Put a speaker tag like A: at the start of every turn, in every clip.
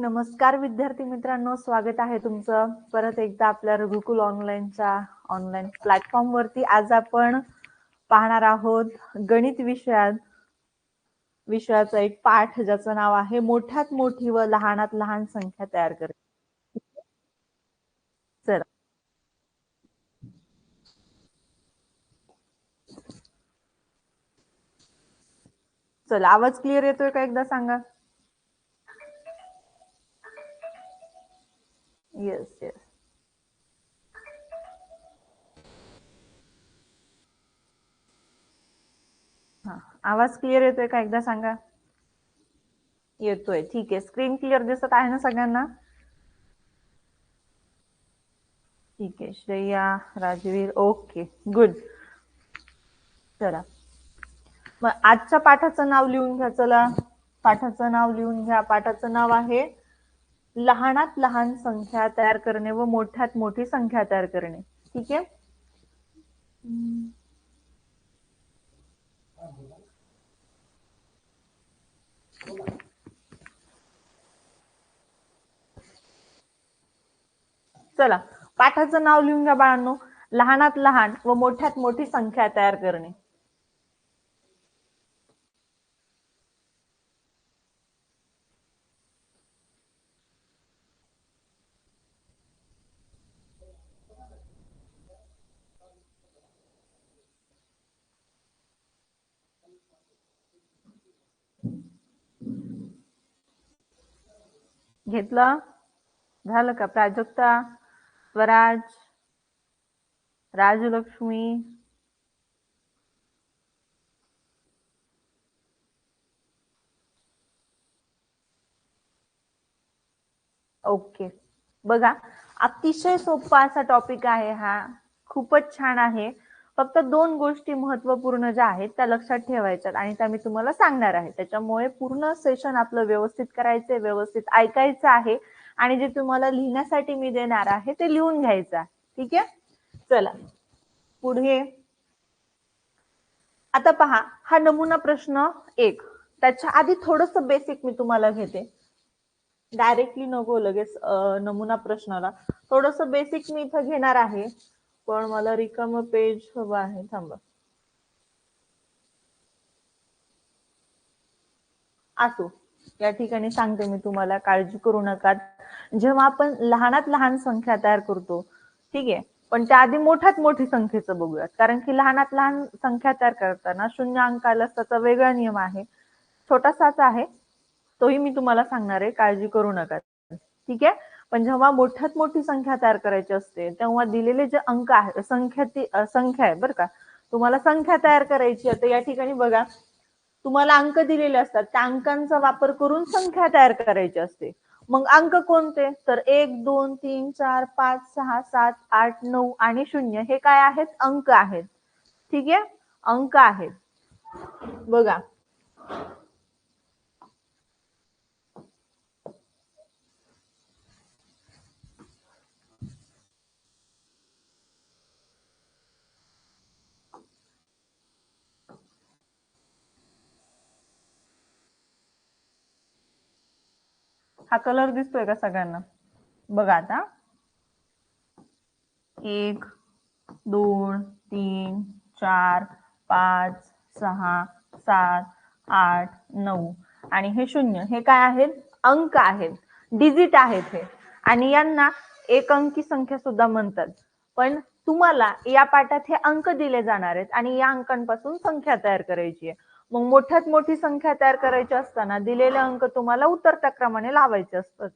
A: नमस्कार विद्यार्थी मित्रांनो, स्वागत आहे तुमचं परत एकदा आपल्या रघुकुल ऑनलाईनच्या ऑनलाईन प्लॅटफॉर्म वरती. आज आपण पाहणार आहोत गणित विषयाचा एक पाठ ज्याचं नाव आहे मोठ्यात मोठी व लहानात लहान संख्या तयार करणे. चला चला आवाज क्लिअर येतोय का एकदा सांगा. Yes yes. हा, आवाज क्लिअर येतोय का एकदा सांगा. येतोय, ठीक आहे. स्क्रीन क्लिअर दिसत आहे ना सगळ्यांना. ठीक आहे. Shreya, Rajveer, okay, good. चला मग आजच्या पाठाचं नाव लिहून घ्या. चला पाठाचं नाव लिहून घ्या. पाठाचं नाव आहे लहानात लहान संख्या तयार करणे व मोठ्यात मोठी संख्या तयार करणे. ठीक आहे. चला पाठाचं नाव लिहून घ्या बाळांनो. लहानात लहान व मोठ्यात मोठी संख्या तयार करणे. घेतलं? झालं का? प्राजक्ता, स्वराज, राजलक्ष्मी, ओके. बघा अतिशय सोपा असा टॉपिक आहे हा. खूपच छान आहे. फक्त दोन गोष्टी महत्त्वपूर्ण ज्या आहेत त्या लक्षात ठेवायच्यात आणि त्या मी तुम्हाला सांगणार आहे. त्याच्यामुळे पूर्ण सेशन आपलं व्यवस्थित करायचंय, व्यवस्थित ऐकायचं आहे आणि जे तुम्हाला लिहिण्यासाठी मी देणार आहे ते लिहून घ्यायचं आहे. ठीक आहे. चला पुढे आता पहा, हा नमुना प्रश्न 1. त्याच्या आधी थोडस बेसिक मी तुम्हाला घेते. डायरेक्टली नको लगेच नमुना प्रश्नाला. थोडस बेसिक मी इथं घेणार आहे, पण मला रिकाम पेज हवं आहे. थांबा. असो, या ठिकाणी सांगते मी तुम्हाला, काळजी करू नका. जेव्हा आपण लहानात लहान संख्या तयार करतो, ठीक आहे, पण त्याआधी मोठ्यात मोठी संख्येचं बघूयात. कारण की लहानात लहान संख्या तयार करताना शून्य अंकाला त्याचा वेगळा नियम आहे, छोटासाच आहे, तोही मी तुम्हाला सांगणार आहे, काळजी करू नका. ठीक आहे. पण जेव्हा मोठ्यात मोठी संख्या तयार करायची असते तेव्हा दिलेले जे अंक आहे, संख्या आहे बरं का, तुम्हाला संख्या तयार करायची आहे. तर या ठिकाणी बघा, तुम्हाला अंक दिलेले असतात, त्या अंकांचा वापर करून संख्या तयार करायची असते. मग अंक कोणते? तर 1, 2, 3, 4, 5, 6, 7, 8, 9 आणि 0 हे काय आहेत? अंक आहेत. ठीक आहे, अंक आहेत. बघा हा कलर दिसतोय का सगळ्यांना? बघा आता 1, 2, 3, 4, 5, 6, 7, 8, 9 आणि हे 0 हे काय आहेत? अंक आहेत, डिजिट आहेत हे. आणि यांना एक अंकी संख्या सुद्धा म्हणतात. पण तुम्हाला या पाठात हे अंक दिले जाणार आहेत आणि या अंकांपासून संख्या तयार करायची आहे. मग मोठ्यात मोठी संख्या तयार करायची असताना दिलेले अंक तुम्हाला उतरत्या क्रमाने लावायचे असतात.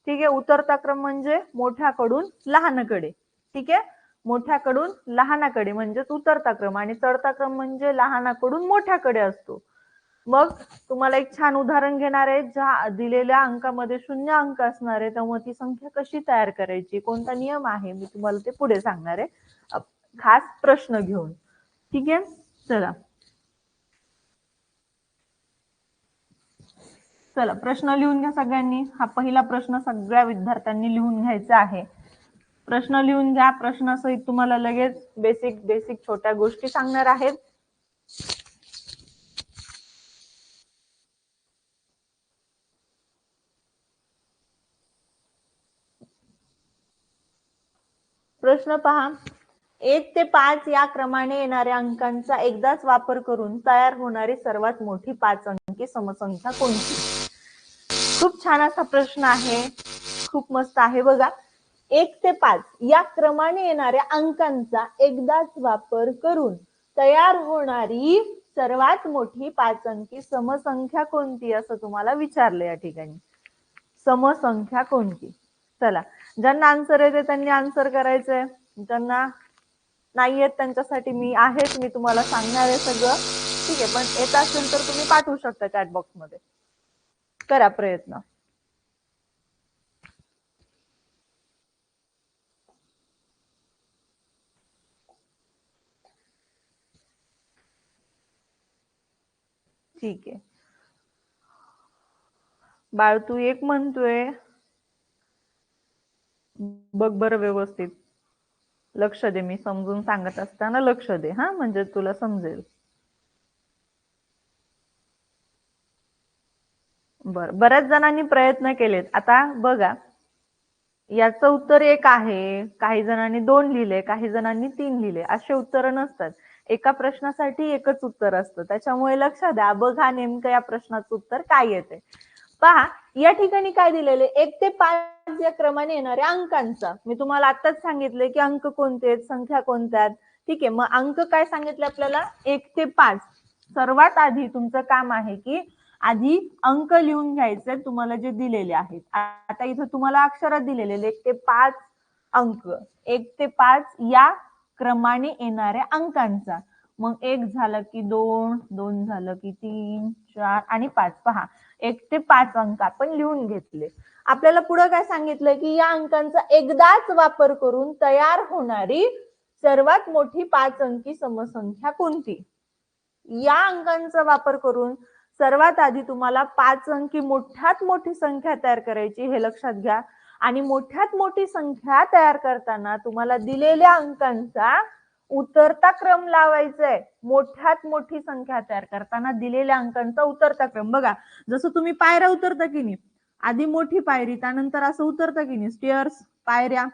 A: ठीक आहे. उतरता क्रम म्हणजे मोठ्याकडून लहानकडे. ठीक आहे. मोठ्याकडून लहानाकडे म्हणजे उतरता क्रम आणि चढता क्रम म्हणजे लहानाकडून मोठ्याकडे असतो. मग तुम्हाला एक छान उदाहरण घेणार आहे. ज्या दिलेल्या अंकामध्ये 0 अंक असणार आहे तेव्हा ती संख्या कशी तयार करायची, कोणता नियम आहे, मी तुम्हाला ते पुढे सांगणार आहे, खास प्रश्न घेऊन. ठीक आहे. चला चला प्रश्न लिहून घ्या सगळ्यांनी. हा पहिला प्रश्न सगळ्या विद्यार्थ्यांनी लिहून घ्यायचा आहे. प्रश्न लिहून घ्या. प्रश्नासहित तुम्हाला लगेच बेसिक छोट्या गोष्टी सांगणार आहेत. प्रश्न पहा, 1 ते 5 या क्रमाने येणाऱ्या अंकांचा एकदाच वापर करून तयार होणारी सर्वात मोठी 5 अंकी समसंख्या कोणती? खूप छान असा प्रश्न आहे, खूप मस्त आहे बघा. 1 ते 5 या क्रमाने येणाऱ्या अंकांचा एकदाच वापर करून तयार होणारी सर्वात मोठी 5 अंकी समसंख्या कोणती असं तुम्हाला विचारलं या ठिकाणी. समसंख्या कोणती? चला, ज्यांना आन्सर येते त्यांनी आन्सर करायचंय, ज्यांना नाही येत त्यांच्यासाठी मी आहेच, मी तुम्हाला सांगणार आहे सगळं. ठीक आहे, पण येत असेल तर तुम्ही पाठवू शकता चॅट बॉक्स मध्ये. करा प्रयत्न. ठीक आहे, बाळ तू एक म्हणतोय, बघ बरं व्यवस्थित, लक्ष दे, मी समजून सांगत असताना लक्ष दे हा, म्हणजे तुला समजेल. बर, बऱ्याच जणांनी प्रयत्न केलेत. आता बघा, याचं उत्तर 1 आहे, काही जणांनी 2 लिहिले, काही जणांनी 3 लिहिले. असे उत्तर नसतात, एका प्रश्नासाठी एकच उत्तर असतं. त्याच्यामुळे लक्षात द्या, बघा नेमकं या प्रश्नाचं उत्तर काय येते. पहा, या ठिकाणी काय दिलेले, 1 ते 5 या क्रमाने येणाऱ्या अंकांचा. मी तुम्हाला आताच सांगितले की अंक कोणते आहेत, संख्या कोणत्या आहेत. ठीक आहे, मग अंक काय सांगितले आपल्याला, 1 ते 5. सर्वात आधी तुमचं काम आहे की आधी अंक लिहून घ्यायचे तुम्हाला जे दिलेले आहेत. आता इथं तुम्हाला अक्षरात दिलेले 1 ते 5 अंक, 1 ते 5 या क्रमाने येणाऱ्या अंकांचा. मग 1 झालं की 2, 2 झालं की 3, 4 आणि 5. पहा, 1 ते 5 अंक आपण लिहून घेतले. आपल्याला पुढे काय सांगितलंय की या अंकांचा एकदाच वापर करून तयार होणारी सर्वात मोठी 5 अंकी समसंख्या कोणती? या अंकांचा वापर करून सर्वात आधी तुम्हाला 5 अंकी मोठ्यात मोठी संख्या तयार करायची, हे लक्षात घ्या. आणि मोठ्यात मोठी संख्या तयार करताना तुम्हाला दिलेल्या अंकांचा उतरता क्रम लावायचा आहे. मोठ्यात मोठी संख्या तयार करताना दिलेल्या अंकांचा उतरता क्रम. बघा, जसं तुम्ही पायऱ्या उतरता की नाही, आधी मोठी पायरी, त्यानंतर असं उतरता की नाही, स्टेअर्स, पायऱ्या,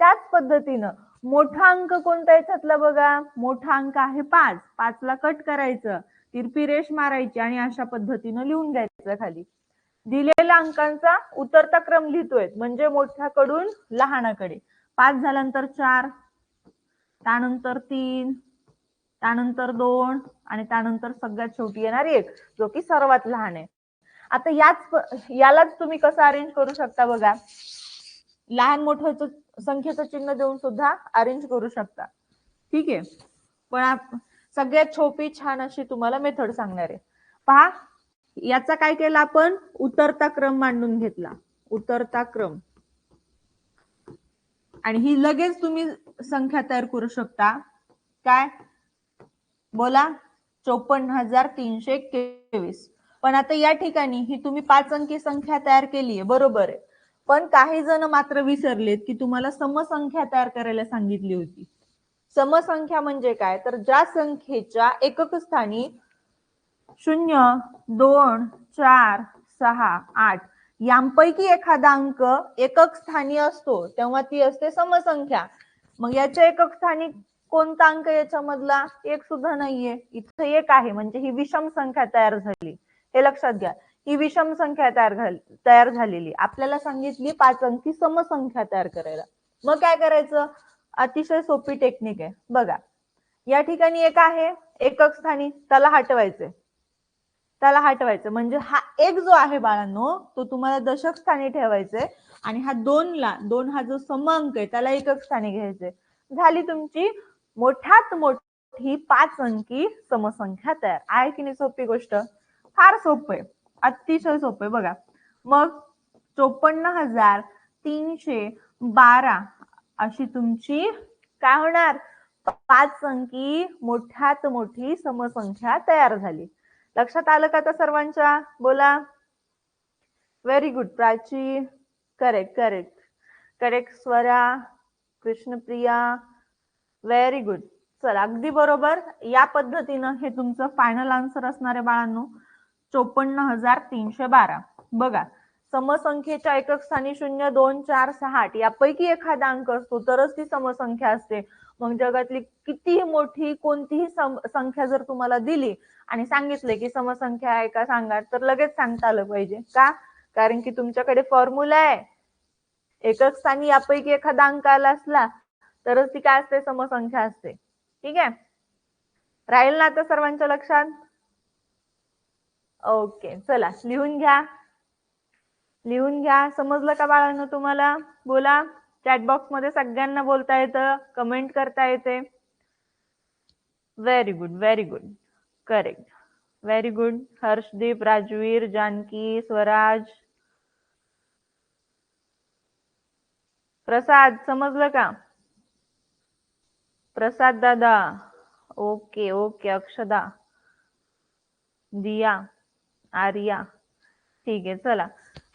A: त्याच पद्धतीनं मोठा अंक कोणता याच्यातला बघा, मोठा अंक आहे 5. 5 ला कट करायचं, तिरपी रेष मारायची आणि अशा पद्धतीनं लिहून घ्यायचं खाली. दिलेल्या अंकांचा उतरता क्रम लिहितोय, म्हणजे मोठ्याकडून लहानाकडे. 5 झाल्यानंतर 4, त्यानंतर 3, त्यानंतर 2 आणि त्यानंतर सगळ्यात शेवटी येणार 1, जो की सर्वात लहान आहे. आता यालाच तुम्ही कसं अरेंज करू शकता बघा, लहान मोठं संख्येचं चिन्ह देऊन सुद्धा अरेंज करू शकता. ठीक आहे, पण सगळ्यात सोपी छान अशी तुम्हाला मेथड सांगणार आहे. पहा, याचा काय केला आपण, उतरता क्रम मांडून घेतला, उतरता क्रम. आणि ही लगेच तुम्ही संख्या तयार करू शकता. काय बोला, 54,321. पण आता या ठिकाणी ही तुम्ही 5 अंकी संख्या तयार केली आहे, बरोबर आहे. पण काही जण मात्र विसरलेत की तुम्हाला समसंख्या तयार करायला सांगितली होती. समसंख्या म्हणजे काय, तर ज्या संख्येच्या एकक स्थानी 0, 2, 4, 6, 8 यांपैकी एखादा अंक एकक स्थानी असतो, तेव्हा ती असते समसंख्या. मग याच्या एकक स्थानी कोणता अंक याच्यामधला, 1 सुद्धा नाहीये, इथं 1 आहे, म्हणजे ही विषम संख्या तयार झाली. हे लक्षात घ्या, ही विषम संख्या तयार झालेली. आपल्याला सांगितली 5 अंकी समसंख्या तयार करायला. मग काय करायचं, अतिशय सोपी टेक्निक आहे बघा. या ठिकाणी 1 आहे एकक स्थानी, त्याला हटवायचंय, त्याला हटवायचं, म्हणजे हा 1 जो आहे बाळांनो, तो तुम्हाला दशक स्थानी ठेवायचंय. आणि हा 2 हा जो समांक आहे त्याला एकक स्थानी घ्यायचंय. झाली तुमची मोठ्यात मोठी 5 अंकी समसंख्या तयार. आहे की नाही सोपी गोष्ट, फार सोपं आहे, अतिशय सोपं आहे बघा. मग 54,312 अशी तुमची काय होणार, 5 अंकी मोठ्यात मोठी समसंख्या तयार झाली. लक्षात आलं का आता सर्वांच्या, बोला. Very good Prachi, correct correct correct Swara, Krishnapriya, very good. चला, अगदी बरोबर. या पद्धतीनं हे तुमचं फायनल आन्सर असणार आहे बाळांनो, 54,312. बघा, समसंख्येच्या एकक स्थानी 0, 2, 4, 6, 8 यापैकी एखादा अंक असतो तरच ती समसंख्या असते. मग जगातली कितीही मोठी कोणतीही संख्या जर तुम्हाला दिली आणि सांगितले की समसंख्या आहे का सांगा, तर लगेच सांगता आलं पाहिजे. का? कारण की तुमच्याकडे फॉर्म्युला आहे. एकक स्थानी यापैकी एखादा अंक आला असला तरच ती काय असते, समसंख्या असते. ठीक आहे, राहील ना आता सर्वांच्या लक्षात? ओके, चला लिहून घ्या. लिहून घ्या. समजलं का बाळांनो तुम्हाला? बोला. चॅट बॉक्स मध्ये सगळ्यांना बोलता येतं, कमेंट करता येते. Very good, very good, correct, very good. Harshdeep, Rajveer, Janaki, Swaraj, Prasad, समजलं का? प्रसाद दादा, ओके ओके. अक्षदा, दिया, आर्या, ठीक आहे. चला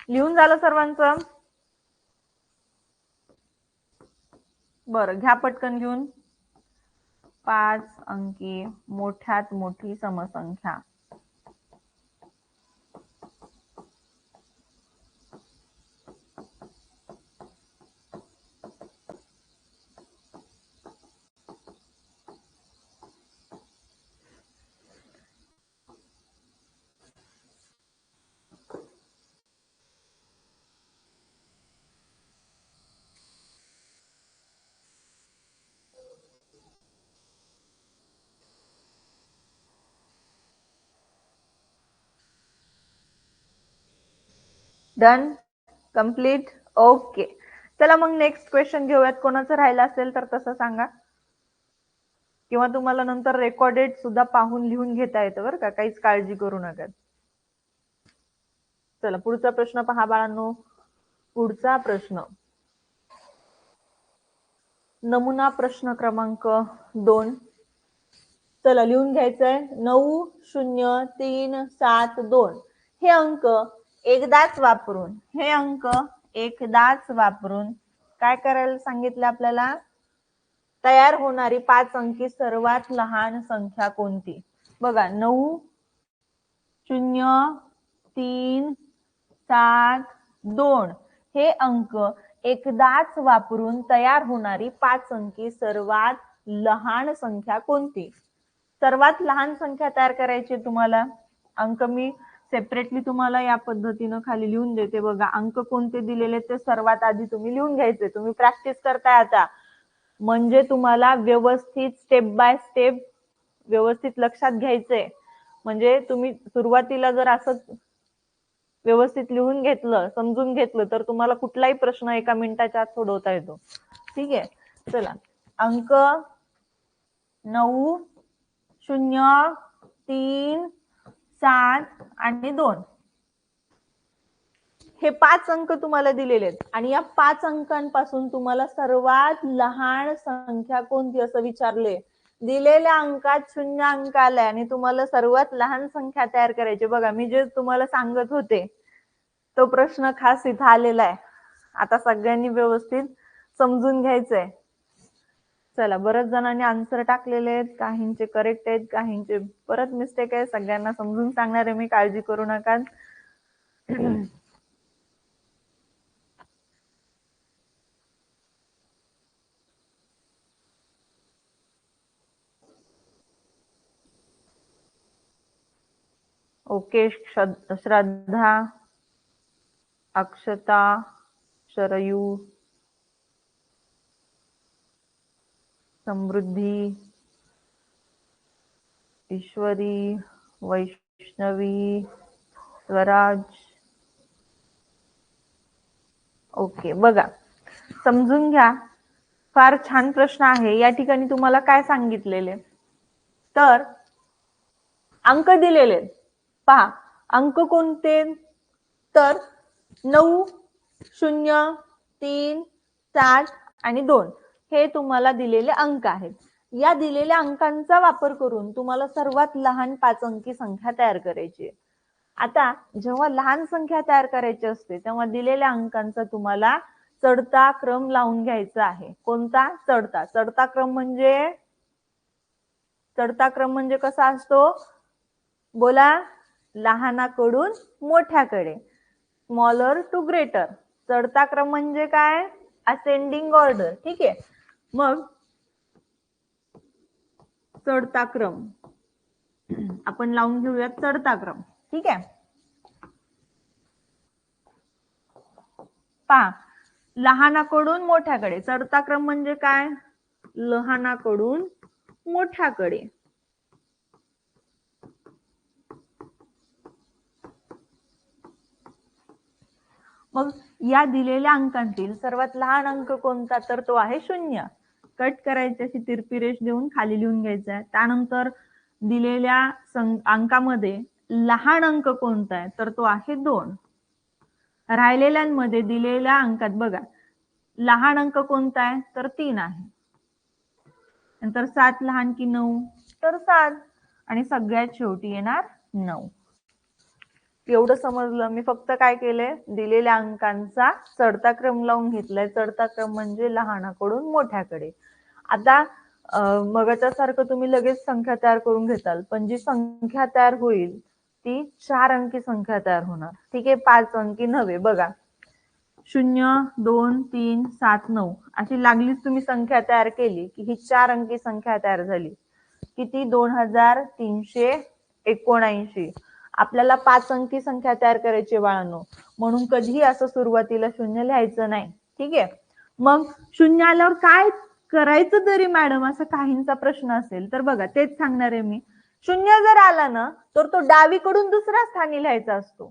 A: लिहून झालं सर्वांचं? बरं, घ्या पटकन घेऊन. 5 अंकी मोठ्यात मोठी समसंख्या. Done, complete, okay. चला मग नेक्स्ट क्वेश्चन घेऊयात. कोणाचं राहिलं असेल तर तसं सांगा, किंवा तुम्हाला नंतर रेकॉर्डेड सुद्धा पाहून लिहून घेता येतं बरं का, काहीच काळजी करू नका. चला पुढचा प्रश्न पहा बाळांनो. पुढचा प्रश्न, नमुना प्रश्न क्रमांक 2. चला लिहून घ्यायचंय. 90372 हे अंक एकदाच वापरून काय करायला सांगितलं आपल्याला? तयार होणारी 5 अंकी सर्वात लहान संख्या कोणती? बघा, 90372 हे अंक एकदाच वापरून तयार होणारी 5 अंकी सर्वात लहान संख्या कोणती? सर्वात लहान संख्या तयार करायची तुम्हाला. अंक मी सेपरेटली तुम्हाला या पद्धतीनं खाली लिहून देते. बघा, अंक कोणते दिलेले ते सर्वात आधी तुम्ही लिहून घ्यायचे. तुम्ही प्रॅक्टिस करताय आता, म्हणजे तुम्हाला व्यवस्थित स्टेप बाय स्टेप व्यवस्थित लक्षात घ्यायचंय. म्हणजे तुम्ही सुरुवातीला जर असं व्यवस्थित लिहून घेतलं, समजून घेतलं, तर तुम्हाला कुठलाही प्रश्न एका मिनिटाच्या आत सोडवता येतो. ठीक आहे, चला. अंक 90372 हे 5 अंक तुम्हाला दिलेले आहेत आणि या 5 अंकांपासून तुम्हाला सर्वात लहान संख्या कोणती असं विचारले. दिलेल्या अंकात 0 अंक आलाय आणि तुम्हाला सर्वात लहान संख्या तयार करायची. बघा, मी जे तुम्हाला सांगत होते तो प्रश्न खास इथं आलेला आहे. आता सगळ्यांनी व्यवस्थित समजून घ्यायचंय. चला, बरेच जणांनी आन्सर टाकलेले आहेत, काहींचे करेक्ट आहेत, काहींचे परत मिस्टेक आहे. सगळ्यांना समजून सांगणार आहे मी, काळजी करू नका. ओके, श्रद्धा, अक्षता, शरयू, समृद्धी, ईश्वरी, वैष्णवी, स्वराज. ओके, बघा समजून घ्या. फार छान प्रश्न आहे. या ठिकाणी तुम्हाला काय सांगितलेले, तर अंक दिलेले पहा. अंक कोणते, तर 9, 0, 3, 7 आणि 2 हे तुम्हाला दिलेले अंक आहेत. या दिलेल्या अंकांचा वापर करून तुम्हाला सर्वात लहान 5 अंकी संख्या तयार करायची आहे. आता जेव्हा लहान संख्या तयार करायची असते तेव्हा दिलेल्या अंकांचा तुम्हाला चढता क्रम लावून घ्यायचा आहे. कोणता? चढता. चढता क्रम म्हणजे कसा असतो? बोला, लहानाकडून मोठ्याकडे. Smaller to greater. चढता क्रम म्हणजे काय? Ascending order. ठीक आहे. मग चढता क्रम आपण लावून घेऊयात चढता क्रम. ठीक आहे. पहा, लहानाकडून मोठ्याकडे. चढता क्रम म्हणजे काय? लहानाकडून मोठ्याकडे. मग या दिलेल्या अंकांतील सर्वात लहान अंक कोणता? तर तो आहे 0. कट करायची अशी तिरपी रेष देऊन खाली लिहून घ्यायचा आहे. त्यानंतर दिलेल्या अंकामध्ये लहान अंक कोणता आहे? तर तो आहे 2. राहिलेल्यांमध्ये दिलेल्या अंकात बघा, लहान अंक कोणता आहे? तर 3 आहे. नंतर 7 लहान की 9? तर 7. आणि सगळ्यात शेवटी येणार 9. एवढं समजलं. मी फक्त काय केलंय, दिलेल्या अंकांचा चढता क्रम लावून घेतलाय. चढता क्रम म्हणजे लहानाकडून मोठ्याकडे. आता मगाच्या सारखं तुम्ही लगेच संख्या तयार करून घेताल, पण जी संख्या तयार होईल ती 4 अंकी संख्या तयार होणार. ठीक आहे. 5 अंकी नव्हे. बघा, 0, 2, 3, 7, 9 अशी लागलीच तुम्ही संख्या तयार केली की ही 4 अंकी संख्या तयार झाली. किती? 2379. आपल्याला 5 अंकी संख्या तयार करायची बाळांनो, म्हणून कधीही असं सुरुवातीला 0 लिहायचं नाही. ठीक आहे. मग 0 आल्यावर काय करायचं तरी मॅडम, असं काहींचा प्रश्न असेल तर बघा, तेच सांगणार आहे मी. 0 जर आला ना तर तो डावीकडून दुसऱ्या स्थानी लिहायचा असतो.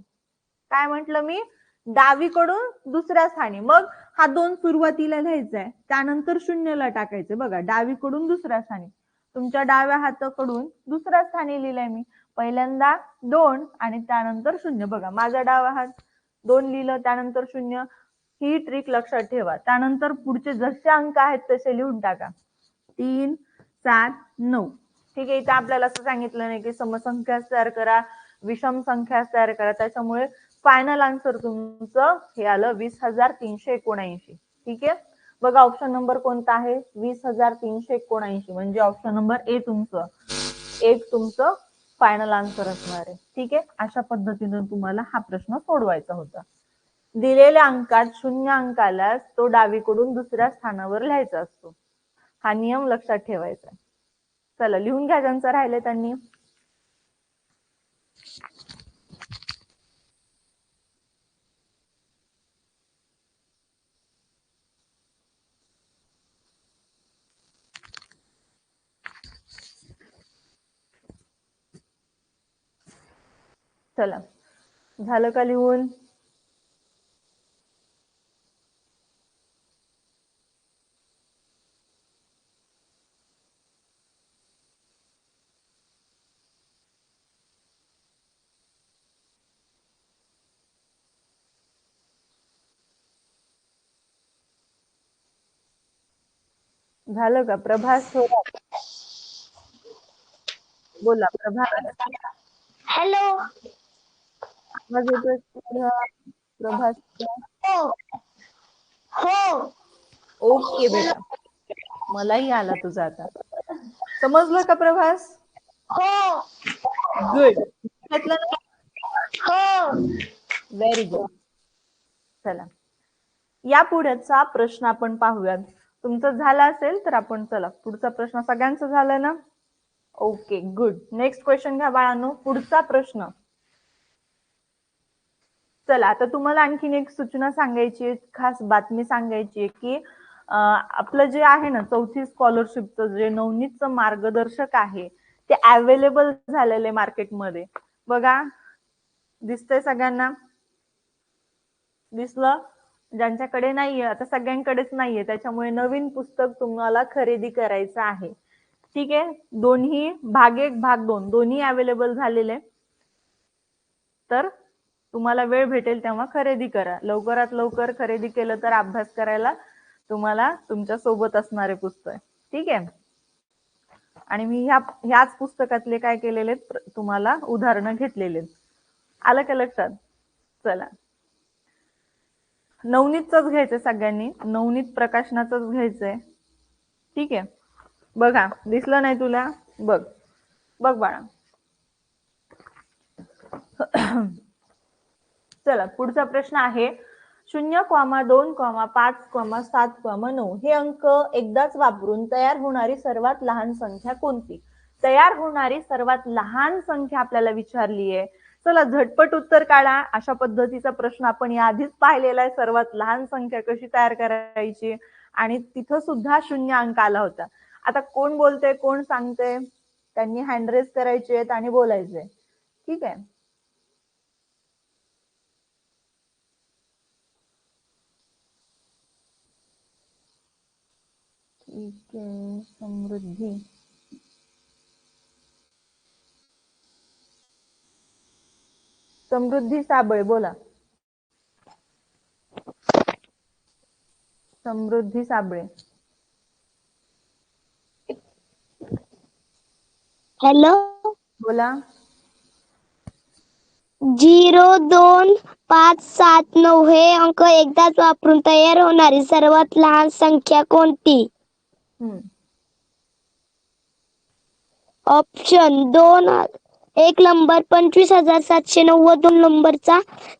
A: काय म्हटलं मी? डावीकडून दुसऱ्या स्थानी. मग हा 2 सुरुवातीला लिहायचा आहे, त्यानंतर 0ला टाकायचं. बघा, डावीकडून दुसऱ्या स्थानी. तुमच्या डाव्या हाताकडून दुसऱ्या स्थानी लिहिलंय मी. पहिल्यांदा 2 आणि त्यानंतर 0. बघा, माझा डावा हात 2 लिहिलं, त्यानंतर 0. ही ट्रिक लक्षात ठेवा. त्यानंतर पुढचे जसे अंक आहेत तसे लिहून टाका. 3, 7, 9. ठीक आहे. इथे आपल्याला असं सांगितलं नाही की समसंख्या तयार करा, विषम संख्या तयार करा. त्याच्यामुळे फायनल आन्सर तुमचं हे आलं 20,379. ठीक आहे. बघा, ऑप्शन नंबर कोणता आहे? 20,379. म्हणजे ऑप्शन नंबर ए तुमचं फायनल आन्सर असणार आहे. ठीक आहे. अशा पद्धतीने तुम्हाला हा प्रश्न सोडवायचा होता. दिलेल्या अंकात 0 अंक आल्यास तो डावीकडून दुसऱ्या स्थानावर लिहायचा असतो. हा नियम लक्षात ठेवायचा. चला, लिहून घ्या ज्यांचं राहिले त्यांनी. चला, झालं का लिहून? झालं का? प्रभास थोरात, बोला. प्रभास,
B: हॅलो.
A: आवाज येतोय प्रभास?
B: हो.
A: ओके बेटा, मलाही आला तुझा आता. समजलं का प्रभास?
B: हो.
A: गुड. घेतलं ना?
B: हो.
A: Very good. चला, या पुढचा प्रश्न आपण पाहूयात. तुमचं झालं असेल तर आपण चला पुढचा प्रश्न. सगळ्यांचं झालं ना? Okay, good. नेक्स्ट क्वेश्चन घ्या बाळांनो. पुढचा प्रश्न. चला, आता तुम्हाला आणखीन एक सूचना सांगायची, खास बातमी सांगायची की आपलं जे आहे ना 4थी स्कॉलरशिपचं जे नवनीतचं मार्गदर्शक आहे ते अवेलेबल झालेले मार्केटमध्ये. बघा, दिसतंय सगळ्यांना? दिसलं? ज्यांच्याकडे नाहीये, आता सगळ्यांकडेच नाहीये, त्याच्यामुळे नवीन पुस्तक तुम्हाला खरेदी करायचं आहे. ठीक आहे. दोन्ही भाग 1 भाग 2 दोन्ही अवेलेबल झालेले. तर तुम्हाला वेळ भेटेल तेव्हा खरेदी करा. लवकरात लवकर खरेदी केलं तर अभ्यास करायला तुम्हाला तुमच्या सोबत असणारे पुस्तक. ठीक आहे. आणि मी ह्याच पुस्तकातले काय केलेले तुम्हाला उदाहरणं घेतलेले. आलं का लक्षात? चला, नवनीतच घ्यायचंय सगळ्यांनी. नवनीत प्रकाशनाचंच घ्यायचंय. ठीक आहे. बघा, दिसलं नाही तुला? बघ बाळा. चला पुढचा प्रश्न आहे 0,2,5,7,9 हे अंक एकदाच वापरून तयार होणारी सर्वात लहान संख्या कोणती? तयार होणारी सर्वात लहान संख्या आपल्याला विचारली आहे. चला झटपट उत्तर काढा. अशा पद्धतीचा प्रश्न आपण याआधीच पाहिलेला आहे. सर्वात लहान संख्या कशी तयार करायची आणि तिथं सुद्धा 0 अंक आला होता. आता कोण बोलतंय, कोण सांगतंय? त्यांनी हँड रेज करायचे आहेत आणि बोलायचंय. ठीक आहे. ठीक आहे. समृद्धी. समृद्धी साबळे बोला. समृद्धी साबळे.
B: हॅलो.
A: बोला.
B: 0,2,5,7,9 हे अंक एकदाच वापरून तयार होणारी सर्वात लहान संख्या कोणती? ऑप्शन 2 1 नंबर 25,790, 2 नंबरचा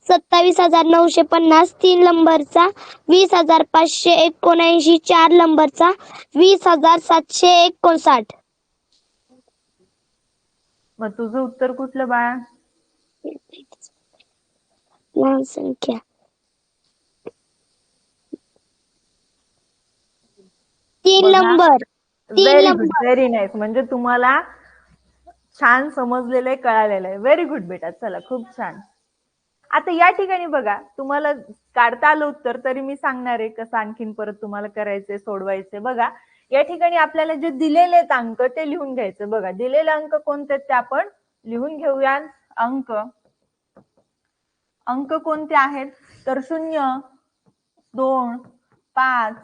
B: 27,950, 3 नंबरचा 20,579, 4 नंबरचा 20,759.
A: मग तुझं उत्तर कुठलं बाळा?
B: लहान संख्या 3 number.
A: Very good, very nice. म्हणजे तुम्हाला छान समजलेलं आहे, कळालेलं आहे. व्हेरी गुड बेटा. चला खूप छान. आता या ठिकाणी बघा, तुम्हाला काढता आलं उत्तर तरी मी सांगणार आहे कसं आणखीन परत तुम्हाला करायचंय, सोडवायचे. बघा या ठिकाणी आपल्याला जे दिलेले आहेत अंक ते लिहून घ्यायचं. बघा दिलेले अंक कोणते ते आपण लिहून घेऊया. अंक कोणते आहेत तर 0, 2, 5,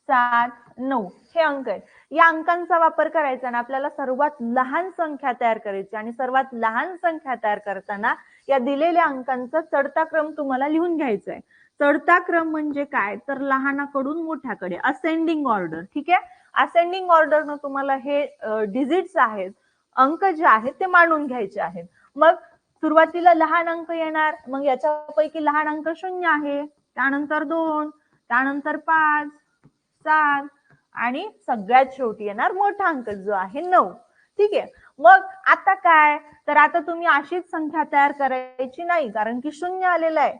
A: 7, 9 हे अंक आहेत. या अंकांचा वापर करायचा आणि आपल्याला सर्वात लहान संख्या तयार करायची आणि सर्वात लहान संख्या तयार करताना या दिलेल्या अंकांचा चढता क्रम तुम्हाला लिहून घ्यायचा आहे. चढता क्रम म्हणजे काय तर लहानाकडून मोठ्याकडे असेंडिंग ऑर्डर. ठीक आहे. असेंडिंग ऑर्डरनं तुम्हाला हे डिजिट्स आहेत, अंक जे आहेत ते मांडून घ्यायचे आहेत. मग सुरुवातीला लहान अंक येणार, मग याच्यापैकी लहान अंक 0 आहे, त्यानंतर 2, त्यानंतर 5, 7 आणि सगळ्यात शेवटी येणार मोठा अंक जो आहे 9. ठीक आहे. मग आता काय तर आता तुम्ही अशीच संख्या तयार करायची नाही कारण की 0 आलेला आहे.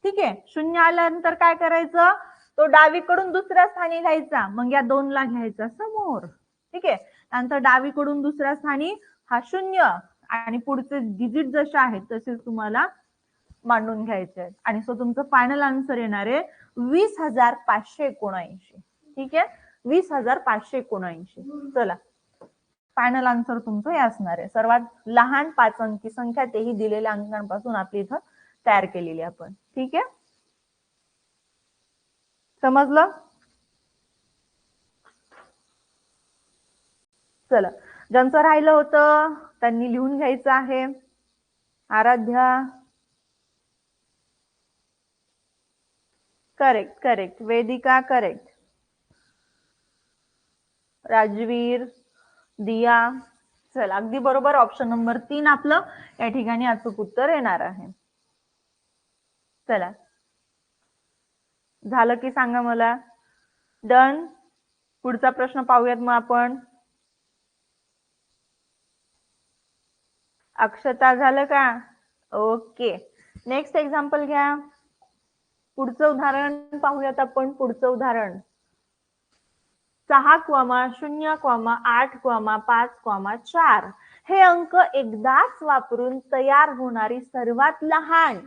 A: ठीक आहे. 0 आल्यानंतर काय करायचं तो डावीकडून दुसऱ्या स्थानी लिहायचा, मग या 2 ला घ्यायचा समोर. ठीक आहे. त्यानंतर डावीकडून दुसऱ्या स्थानी हा 0 आणि पुढचे डिजिट जसे आहेत तसेच तुम्हाला मांडून घ्यायचे आहेत आणि सो तुमचं फायनल आन्सर येणार आहे 20,579. ठीक आहे. 20,579. चला फायनल आन्सर तुमचं हे असणार आहे. सर्वात लहान 5 अंकी संख्या तेही दिलेल्या अंकांपासून आपली इथं तयार केलेली आपण. ठीक आहे. समजलं? चला ज्यांचं राहिलं होतं त्यांनी लिहून घ्यायचं आहे. Aaradhya. Correct correct. Vedika correct. Rajveer, Diya. चला अगदी बरोबर. ऑप्शन नंबर 3 आपलं या ठिकाणी अचूक उत्तर येणार आहे. चला झालं की सांगा मला. डन. पुढचा प्रश्न पाहूयात मग आपण. अक्षता झालं का? ओके. नेक्स्ट एक्झाम्पल घ्या. पुढचं उदाहरण पाहूयात आपण. पुढचं उदाहरण 6,0,8,5,4 हे अंक एकदाच वापरून तयार होणारी सर्वात लहान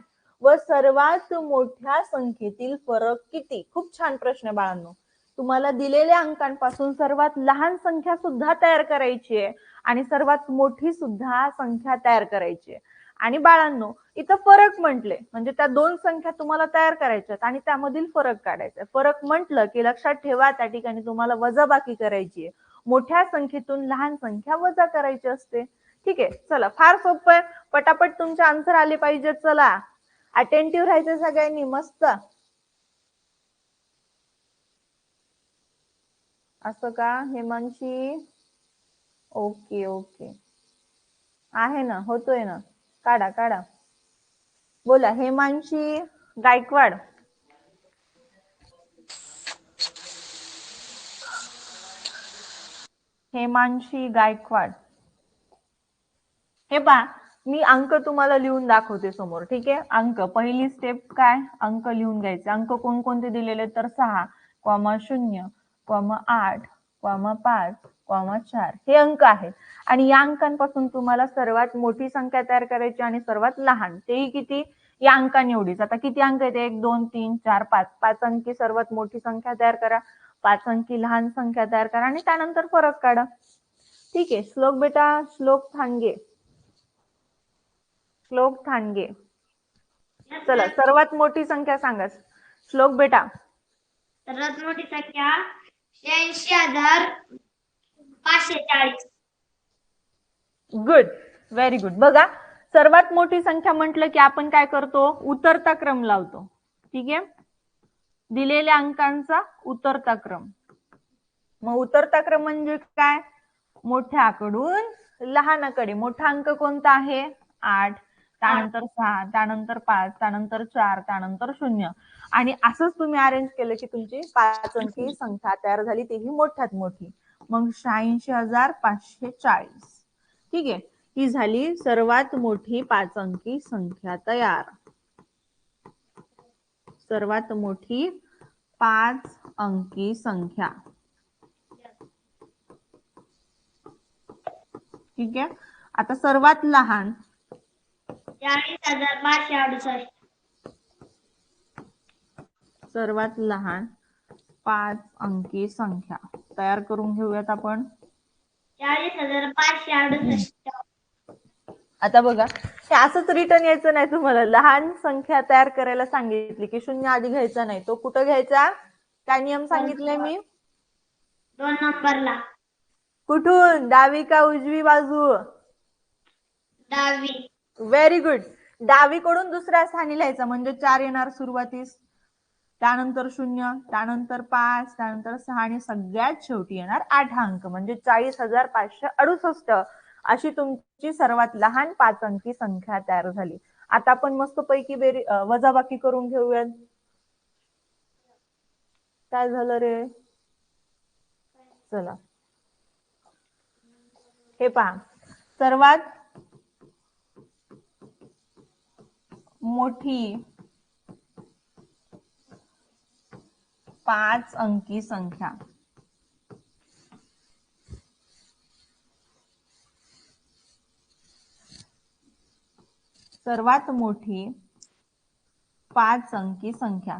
A: व सर्वात मोठ्या संख्येतील फरक किती? खूप छान प्रश्न बाळांनो. तुम्हाला दिलेल्या अंकांपासून सर्वात लहान संख्या सुद्धा तयार करायची आहे आणि सर्वात मोठी सुद्धा संख्या तयार करायची आहे. आणि बाळांनो इथं फरक म्हटले म्हणजे त्या दोन संख्या तुम्हाला तयार करायच्यात आणि त्यामधील फरक काढायचा. फरक म्हटलं की लक्षात ठेवा त्या ठिकाणी तुम्हाला वजाबाकी करायची आहे. मोठ्या संख्येतून लहान संख्या वजा करायची असते. ठीक आहे. चला फार सोपं आहे. पटापट तुमचे आन्सर आले पाहिजेत. चला अटेंटिव्ह राहायचं सगळ्यांनी. मस्त. असं का हेमांशी? Okay okay. आहे ना, होतोय ना. काढा काढा. बोला. हेमांशी गायकवाड. हेमांशी गायकवाड. हे पहा, मी अंक तुम्हाला लिहून दाखवते समोर. ठीक आहे. अंक पहिली स्टेप काय, अंक लिहून घ्यायचे. अंक कोणकोणते दिलेले तर 6,0, 8, 5, 4 हे अंक आहेत. आणि या अंकांपासून तुम्हाला सर्वात मोठी संख्या तयार करायची आणि सर्वात लहान, तेही किती, या अंकाने एवढीच. आता किती अंक आहेत, 1 2 3 4 5. 5 अंकी सर्वात मोठी संख्या तयार करा, 5 अंकी लहान संख्या तयार करा आणि त्यानंतर फरक काढा. ठीक आहे. श्लोक बेटा, श्लोक थांगे. श्लोक थांगे. चला, सर्वात मोठी संख्या सांगा. श्लोक बेटा.
B: सर्वात मोठी संख्या 86,540.
A: Good, very good. बघा, सर्वात मोठी संख्या म्हटलं की आपण काय करतो, उतरता क्रम लावतो. ठीक आहे. दिलेल्या अंकांचा उतरता क्रम. मग उतरता क्रम म्हणजे काय, मोठ्याकडून लहानाकडे. मोठा अंक कोणता आहे, 8, त्यानंतर 6, त्यानंतर 5, त्यानंतर 4, त्यानंतर 0. आणि असंच तुम्ही अरेंज केलं की तुमची 5 अंकी संख्या तयार झाली, तीही मोठ्यात मोठी. मग 86,540. ठीक आहे. ही झाली सर्वात मोठी 5 अंकी संख्या तयार. सर्वात मोठी 5 अंकी संख्या. ठीक आहे. आता सर्वात लहान
B: 40,568.
A: सर्वात लहान 5 अंकी संख्या तयार करून घेऊयात आपण.
B: 40,568.
A: आता बघा, हे असंच रिटर्न यायचं नाही तुम्हाला. लहान संख्या तयार करायला सांगितली की शून्य आधी घ्यायचा नाही. तो कुठं घ्यायचा, काय नियम सांगितले मी,
B: 2 नंबरला.
A: कुठून, डावी का उजवी बाजू,
B: डावी.
A: Very good. डावीकडून दुसऱ्या स्थानी लिहायचा म्हणजे 4 येणार सुरुवातीस, त्यानंतर 0, त्यानंतर 5, त्यानंतर 6 आणि सगळ्यात शेवटी येणार 8 अंक म्हणजे 40,568. अशी तुमची सर्वात लहान 5 अंकी संख्या तयार झाली. आता आपण मस्तपैकी वजाबाकी करून घेऊयात. काय झालं रे, चला. हे पहा, सर्वात मोठी 5 अंकी संख्या. सर्वात मोठी 5 अंकी संख्या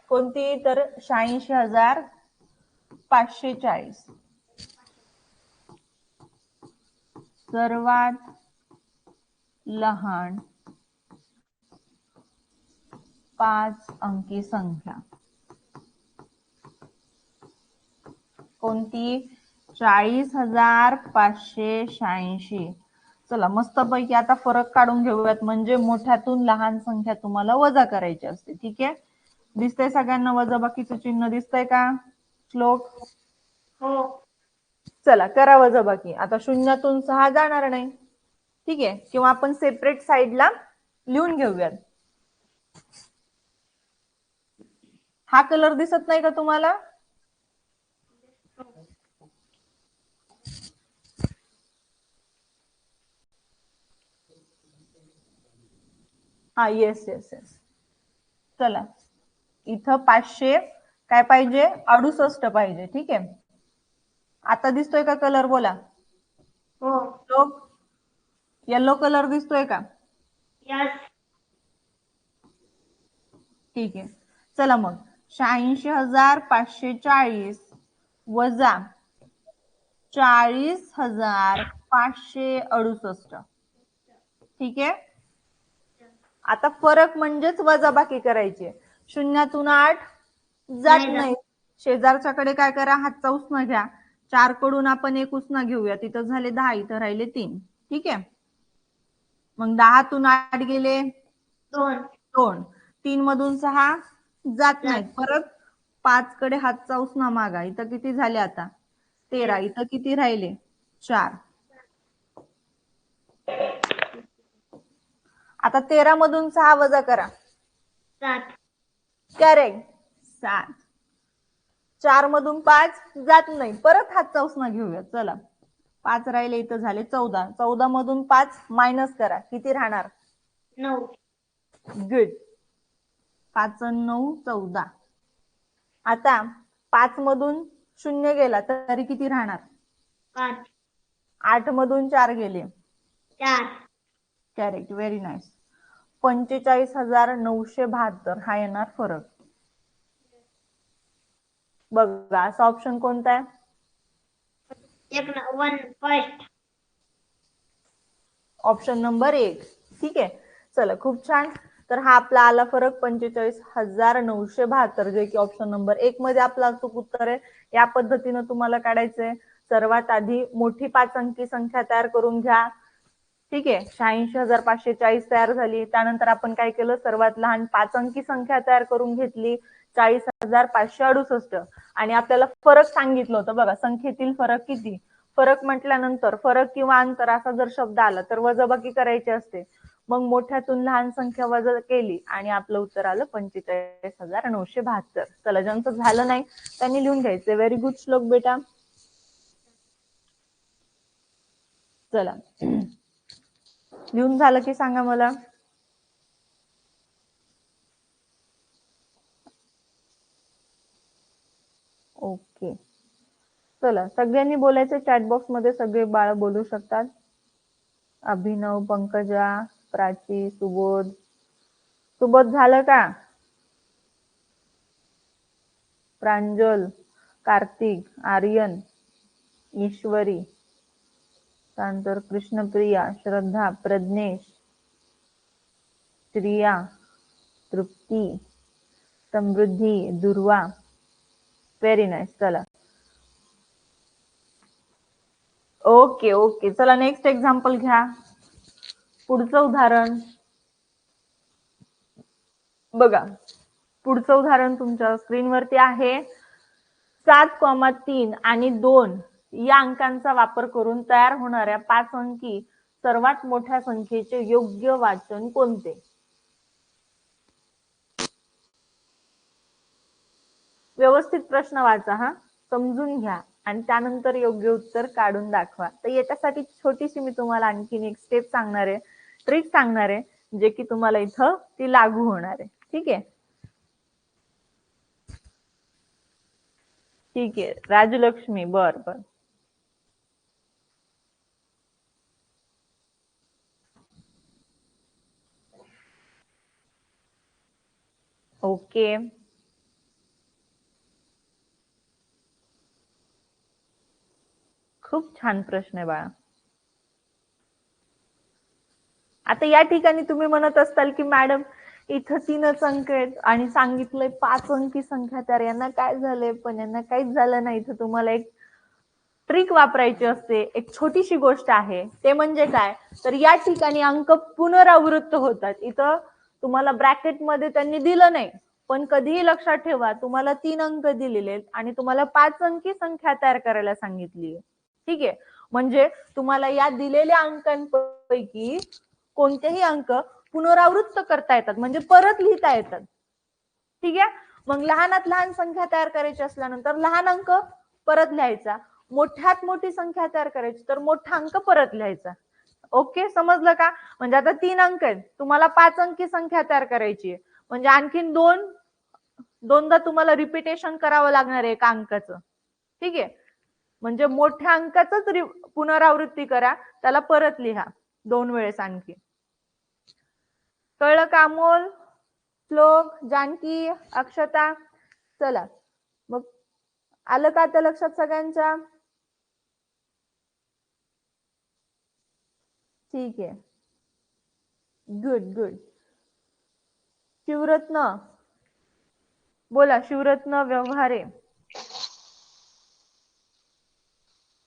A: कोणती तर 86,540. सर्वात लहान 5 अंकी संख्या कोणती, 40,586. चला, मस्तपैकी आता फरक काढून घेऊयात. म्हणजे मोठ्यातून लहान संख्या तुम्हाला वजा करायची असते. ठीक आहे. दिसतंय सगळ्यांना वजाबाकीचं चिन्ह दिसतंय का, श्लोक?
B: हो.
A: चला, करा वजाबाकी. आता शून्यातून 6 जाणार नाही. ठीक आहे. किंवा आपण सेपरेट साइडला लिहून घेऊयात. हा कलर दिसत नाही का तुम्हाला, हा, येस येस येस. चला, इथं 500 काय पाहिजे, 68 पाहिजे. ठीक आहे. आता दिसतोय का कलर, बोला.
B: हो.
A: लोक, येलो कलर दिसतोय का?
B: यस.
A: ठीक आहे. चला मग, 86,540 वजा 40,568. ठीक आहे. आता फरक म्हणजेच वजाबाकी करायची. शून्यातून 8 जात नाही. शेजारच्याकडे काय करा, हातचा उसना घ्या. 4 कडून आपण 1 उसना घेऊया. तिथं झाले 10, इथं राहिले 3. ठीक आहे. मग 10तून 8 गेले 2. 3 मधून 6 जात नाहीत. परत 5 कडे हातचा उसना मागा. इथं किती झाले आता, 13. इथं किती राहिले, 4. आता 13 मधून 6 वजा करा.
B: 7.
A: करेक्ट, 7. 4 मधून 5 जात नाही, परत हातचा उसना घेऊया. चला, 5 राहिले, इथं झाले 14. 14 मधून 5 मायनस करा, किती राहणार?
B: 9.
A: गुड. 5 आणि 9 14. आता 5 मधून 0 गेला तरी किती राहणार?
B: 5.
A: 8 मधून 4 गेले,
B: 4.
A: Correct, very nice. 45,972 हा येणार फरक. बघा, असा ऑप्शन कोणता आहे?
B: 1 फर्स्ट.
A: Option number 1. ठीक आहे, चला, खूप छान. तर हा आपला आला फरक 45,972, जे की ऑप्शन नंबर 1 मध्ये आपलं अचूक उत्तर आहे. या पद्धतीनं तुम्हाला काढायचंय. सर्वात आधी मोठी 5 अंकी संख्या तयार करून घ्या. ठीक आहे, 86,540 तयार झाली. त्यानंतर आपण काय केलं, सर्वात लहान 5 अंकी संख्या तयार करून घेतली, 40,568. आणि आपल्याला फरक सांगितलं होतं. बघा, संख्येतील फरक किती? फरक म्हटल्यानंतर फरक किंवा अंतर असा जर शब्द आला तर वजाबाकी करायची असते. मग मोठ्यातून लहान संख्या वजा केली आणि आपलं उत्तर आलं 45,972. चला, ज्यांचं झालं नाही त्यांनी लिहून घ्यायचं. व्हेरी गुड श्लोक बेटा. चला, लिहून झालं की सांगा मला. ओके, चला, सगळ्यांनी बोलायचं. चॅट बॉक्स मध्ये सगळे बाळ बोलू शकतात. अभिनव, पंकजा, प्राची, सुबोध. सुबोध झालं का? प्रांजल, कार्तिक, आर्यन, ईश्वरी, त्यानंतर कृष्णप्रिया, श्रद्धा, प्रज्ञेश, श्रिया, तृप्ती, समृद्धी, दुर्वा. Very nice. चला, ओके ओके. चला, नेक्स्ट एक्झाम्पल घ्या. पुढचं उदाहरण बघा. पुढचं उदाहरण तुमच्या स्क्रीनवरती आहे. 7,3 आणि 2 या अंकांचा वापर करून तयार होणाऱ्या 5 अंकी सर्वात मोठ्या संख्येचे योग्य वाचन कोणते? व्यवस्थित प्रश्न वाचा, हा, समजून घ्या आणि त्यानंतर योग्य उत्तर काढून दाखवा. तर याच्यासाठी छोटीशी मी तुम्हाला आणखीन एक स्टेप सांगणार आहे, ट्रिक सांगणार आहे, जे की तुम्हाला इथं ती लागू होणार आहे. ठीक आहे, ठीक आहे. राजलक्ष्मी, बर बर. ओके, खूप छान प्रश्न आहे बाळा. आता या ठिकाणी तुम्ही म्हणत असताल की मॅडम इथं 3च अंक आहेत आणि सांगितलंय 5 अंकी संख्या, तर यांना काय झालंय? पण यांना काहीच झालं नाही. इथं तुम्हाला एक ट्रिक वापरायची असते. एक छोटीशी गोष्ट आहे, ते म्हणजे काय, तर या ठिकाणी अंक पुनरावृत्त होतात. इथं तुम्हाला ब्रॅकेट मध्ये त्यांनी दिलं नाही, पण कधीही लक्षात ठेवा, तुम्हाला 3 अंक दिलेले आणि तुम्हाला 5 अंकी संख्या तयार करायला सांगितली. ठीक आहे, म्हणजे तुम्हाला या दिलेल्या अंकांपैकी कोणतेही अंक पुनरावृत्त करता येतात, म्हणजे परत लिहिता येतात. ठीक आहे, मग लहानात लहान संख्या तयार करायची असल्यानंतर लहान अंक परत लिहायचा, मोठ्यात मोठी संख्या तयार करायची तर मोठा अंक परत लिहायचा. ओके, समजलं का? म्हणजे आता 3 अंक आहेत, तुम्हाला 5 अंकी संख्या तयार करायची आहे, म्हणजे आणखीन दोनदा तुम्हाला रिपिटेशन करावं लागणार आहे एका अंकाचं. ठीक आहे, म्हणजे मोठ्या अंकाचंच पुनरावृत्ती करा, त्याला परत लिहा 2 वेळेस आणखी. कळलं का अमोल, श्लोक, जानकी, अक्षता? चला, मग आलं का आता लक्षात सगळ्यांच्या? ठीक आहे, गुड गुड. शिवरत्न बोला, शिवरत्न व्यवहारे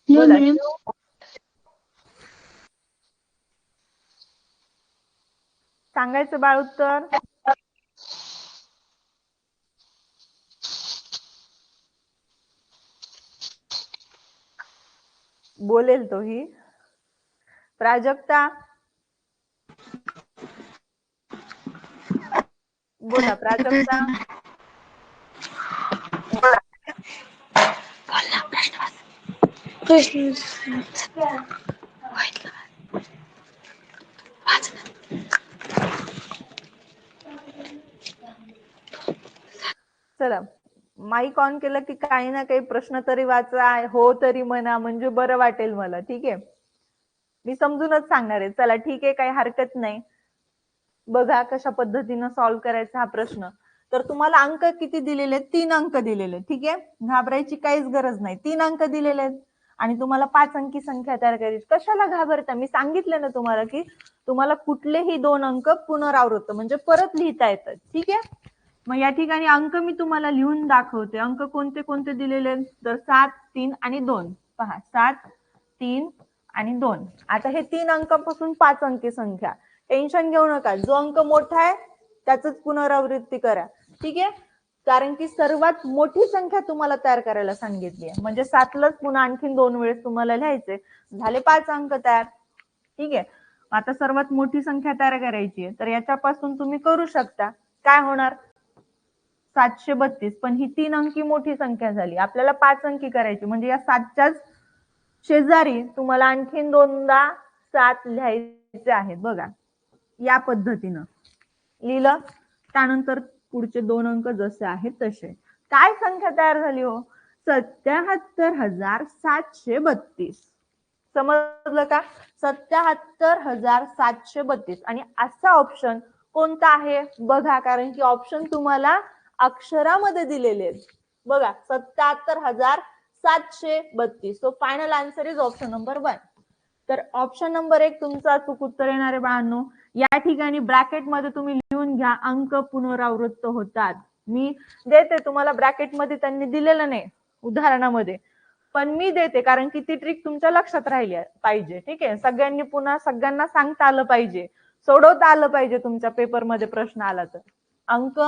A: बोला. सांगायचं बाळ उत्तर. बोलेल तोही. प्राजक्ता बोला प्राजक्ता. चला माईक ऑन केलं की काही ना काही प्रश्न तरी वाचा, हो तरी म्हणा, म्हणजे बरं वाटेल मला. ठीक आहे, मी समजूनच सांगणार आहे. चला ठीक आहे, काही हरकत नाही. बघा कशा पद्धतीनं सॉल्व्ह करायचा हा प्रश्न. तर तुम्हाला अंक किती दिलेले? 3 अंक दिलेले. ठीक आहे, घाबरायची काहीच गरज नाही. 3 अंक दिलेले आहेत आणि तुम्हाला 5 अंकी संख्या तयार करायची. कशाला घाबरता? मी सांगितलं ना तुम्हाला की तुम्हाला कुठलेही 2 अंक पुनरावृत्त म्हणजे परत लिहिता येतात. ठीक आहे, मग या ठिकाणी अंक मी तुम्हाला लिहून दाखवते. अंक कोणते कोणते दिलेले? तर 7, 3 आणि 2. पहा, 7, 3 आणि 2. आता हे 3 अंकापासून 5 अंकी संख्या. टेन्शन घेऊ नका, जो अंक मोठा आहे त्याचंच पुनरावृत्ती करा. ठीक आहे, कारण की सर्वात मोठी संख्या तुम्हाला तयार करायला सांगितली आहे. म्हणजे 7लाच पुन्हा आणखीन 2 वेळेस तुम्हाला लिहायचे. झाले 5 अंक तयार. ठीक आहे, आता सर्वात मोठी संख्या तयार करायची आहे. तर याच्यापासून तुम्ही करू शकता. काय होणार? 732. पण ही 3 अंकी मोठी संख्या झाली. आपल्याला 5 अंकी करायची, म्हणजे या 7च्याच शेजारी तुम्हाला आणखीन 2दा 7 लिहायचे आहेत. बघा या पद्धतीनं लिहिलं. त्यानंतर पुढचे 2 अंक जसे आहेत तसे. काय संख्या तयार झाली हो? 77,732. समजलं का? 77,732. आणि असा ऑप्शन कोणता आहे बघा, कारण की ऑप्शन तुम्हाला अक्षरामध्ये दिलेले आहेत. बघा 77,732. So final answer is option number 1. तर ऑप्शन नंबर 1 तुमचं अचूक उत्तर येणार आहे बाळांनो. या ठिकाणी ब्रॅकेटमध्ये तुम्ही लिहून घ्या, अंक पुनरावृत्त होतात. मी देते तुम्हाला, ब्रॅकेटमध्ये त्यांनी दिलेलं नाही उदाहरणामध्ये, पण मी देते कारण की ती ट्रिक तुमच्या लक्षात राहिली पाहिजे. ठीक आहे, सगळ्यांनी पुन्हा सगळ्यांना सांगता आलं पाहिजे, सोडवता आलं पाहिजे. तुमच्या पेपरमध्ये प्रश्न आला तर अंक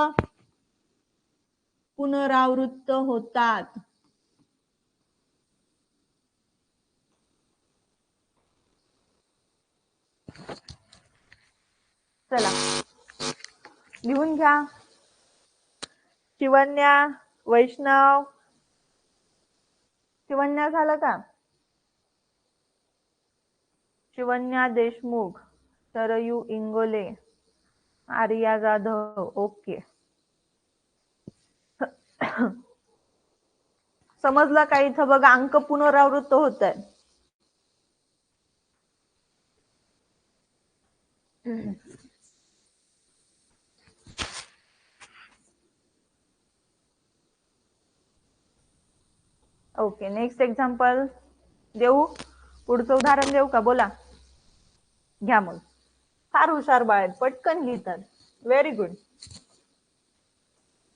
A: पुनरावृत्त होतात. चला लिहून घ्या. शिवन्या, वैष्णव, शिवन्या झालं का? शिवन्या देशमुख, सरयू इंगोले, आर्या जाधव. ओके, समजलं का? इथं बघा अंक पुनरावृत्त होत आहे. ओके, नेक्स्ट एक्झाम्पल देऊ? पुढचं उदाहरण देऊ का? बोला, घ्या मग. फार हुशार बाळ आहेत, पटकन लिहितात. Very good.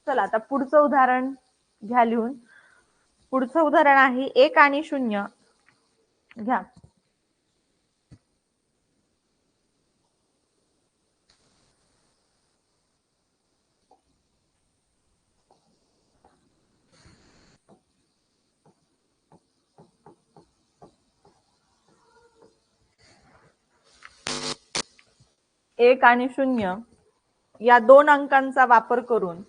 A: चला आता पुढचं उदाहरण घ्या लिहून. पुढचं उदाहरण आहे 1 आणि 0. घ्या. एक आणि 0 या 2 अंकांचा वापर करून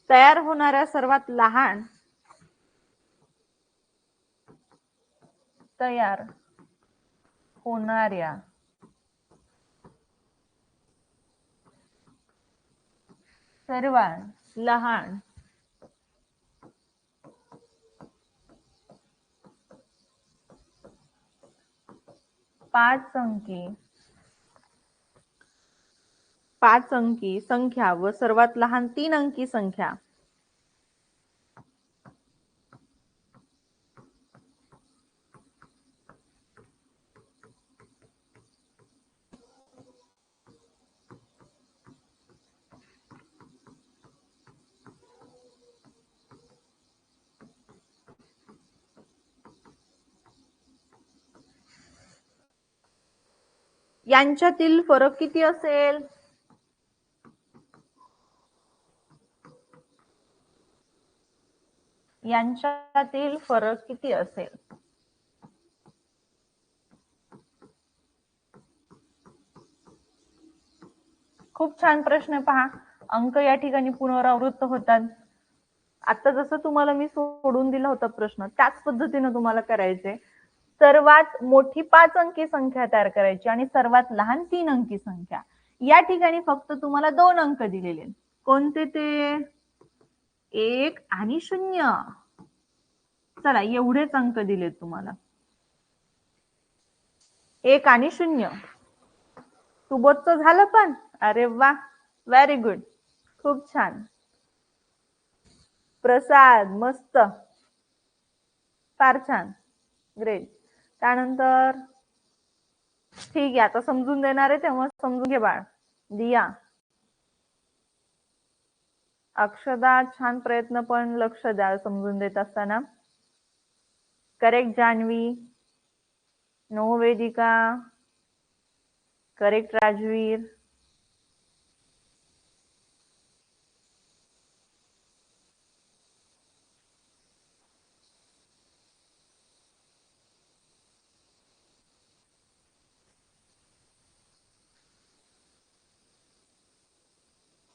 A: तयार होणाऱ्या सर्वात लहान तयार होणाऱ्या सर्वात लहान पाच अंकी संख्या व सर्वात लहान 3 अंकी संख्या यांच्यातील फरक किती असेल? यांच्यातील फरक किती असेल? खूप छान प्रश्न पहा. अंक या ठिकाणी पुनरावृत्त होतात. आता जसं तुम्हाला मी सोडून दिला होता प्रश्न त्याच पद्धतीने तुम्हाला करायचे. सर्वात मोठी 5 अंकी संख्या तयार करायची आणि सर्वात लहान 3 अंकी संख्या. या ठिकाणी फक्त तुम्हाला 2 अंक दिलेले. कोणते ते? 1 आणि 0. चला एवढेच अंक दिलेत तुम्हाला. 1 आणि 0. सुबोधचं झालं पण? अरे वा, व्हेरी गुड, खूप छान. प्रसाद मस्त, फार छान, ग्रेट. त्यानंतर ठीक आहे, आता समजून देणार आहे तेव्हा समजून घे बाळ. दिया, अक्षदा छान प्रयत्न, पण लक्ष द्या समजून देत असताना. Correct Janhavi, no Vedika, correct Rajveer.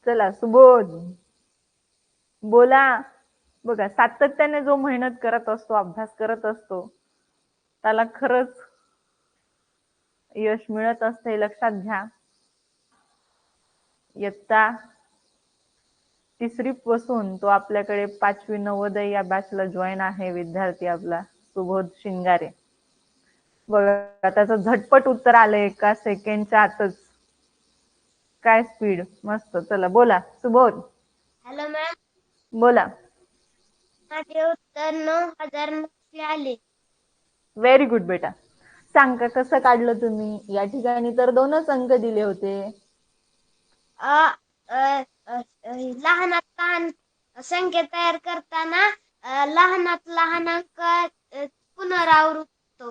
A: चला सुबोध बोला. बघा, सातत्याने जो मेहनत करत असतो, अभ्यास करत असतो, त्याला खरंच यश मिळत असते, लक्षात घ्या. इयत्ता 3री पासून तो आपल्याकडे 5वी नवोदय या बॅचला जॉईन आहे विद्यार्थी आपला सुबोध शिंगारे. बघा, त्याचं झटपट उत्तर आलंय 1 सेकंडच्या आतच. काय स्पीड, मस्त. चला बोला सुबोध.
B: हॅलो मॅम,
A: बोला.
B: माझे उत्तर 9,900 आले.
A: व्हेरी गुड बेटा. सांग का कसं काढलं तुम्ही? या ठिकाणी तर 2च अंक दिले होते.
B: लहानात लहान संख्या तयार करताना लहानात लहान अंक पुनरावृत्त.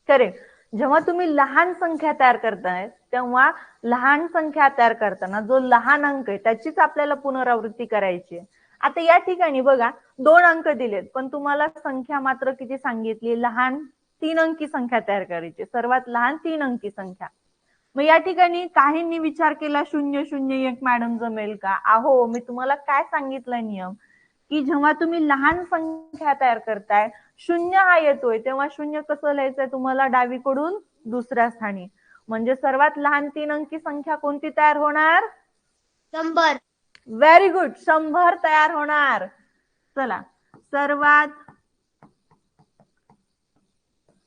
A: करेक्ट. जेव्हा तुम्ही लहान संख्या तयार करताय तेव्हा लहान संख्या तयार करताना जो लहान अंक आहे त्याचीच आपल्याला पुनरावृत्ती करायची. आता या ठिकाणी बघा 2 अंक दिलेत, पण तुम्हाला संख्या मात्र किती सांगितली? लहान 3 अंकी संख्या तयार करायची, सर्वात लहान 3 अंकी संख्या. मग या ठिकाणी काहींनी विचार केला 001 मॅडम जमेल का? अहो, मी तुम्हाला काय सांगितलंय नियम, की जेव्हा तुम्ही लहान संख्या तयार करताय 0 हा येतोय तेव्हा 0 कसं लिहायचंय तुम्हाला? डावीकडून दुसऱ्या स्थानी. म्हणजे सर्वात लहान 3 अंकी संख्या कोणती तयार होणार?
B: 100.
A: व्हेरी गुड, 100 तयार होणार. चला, सर्वात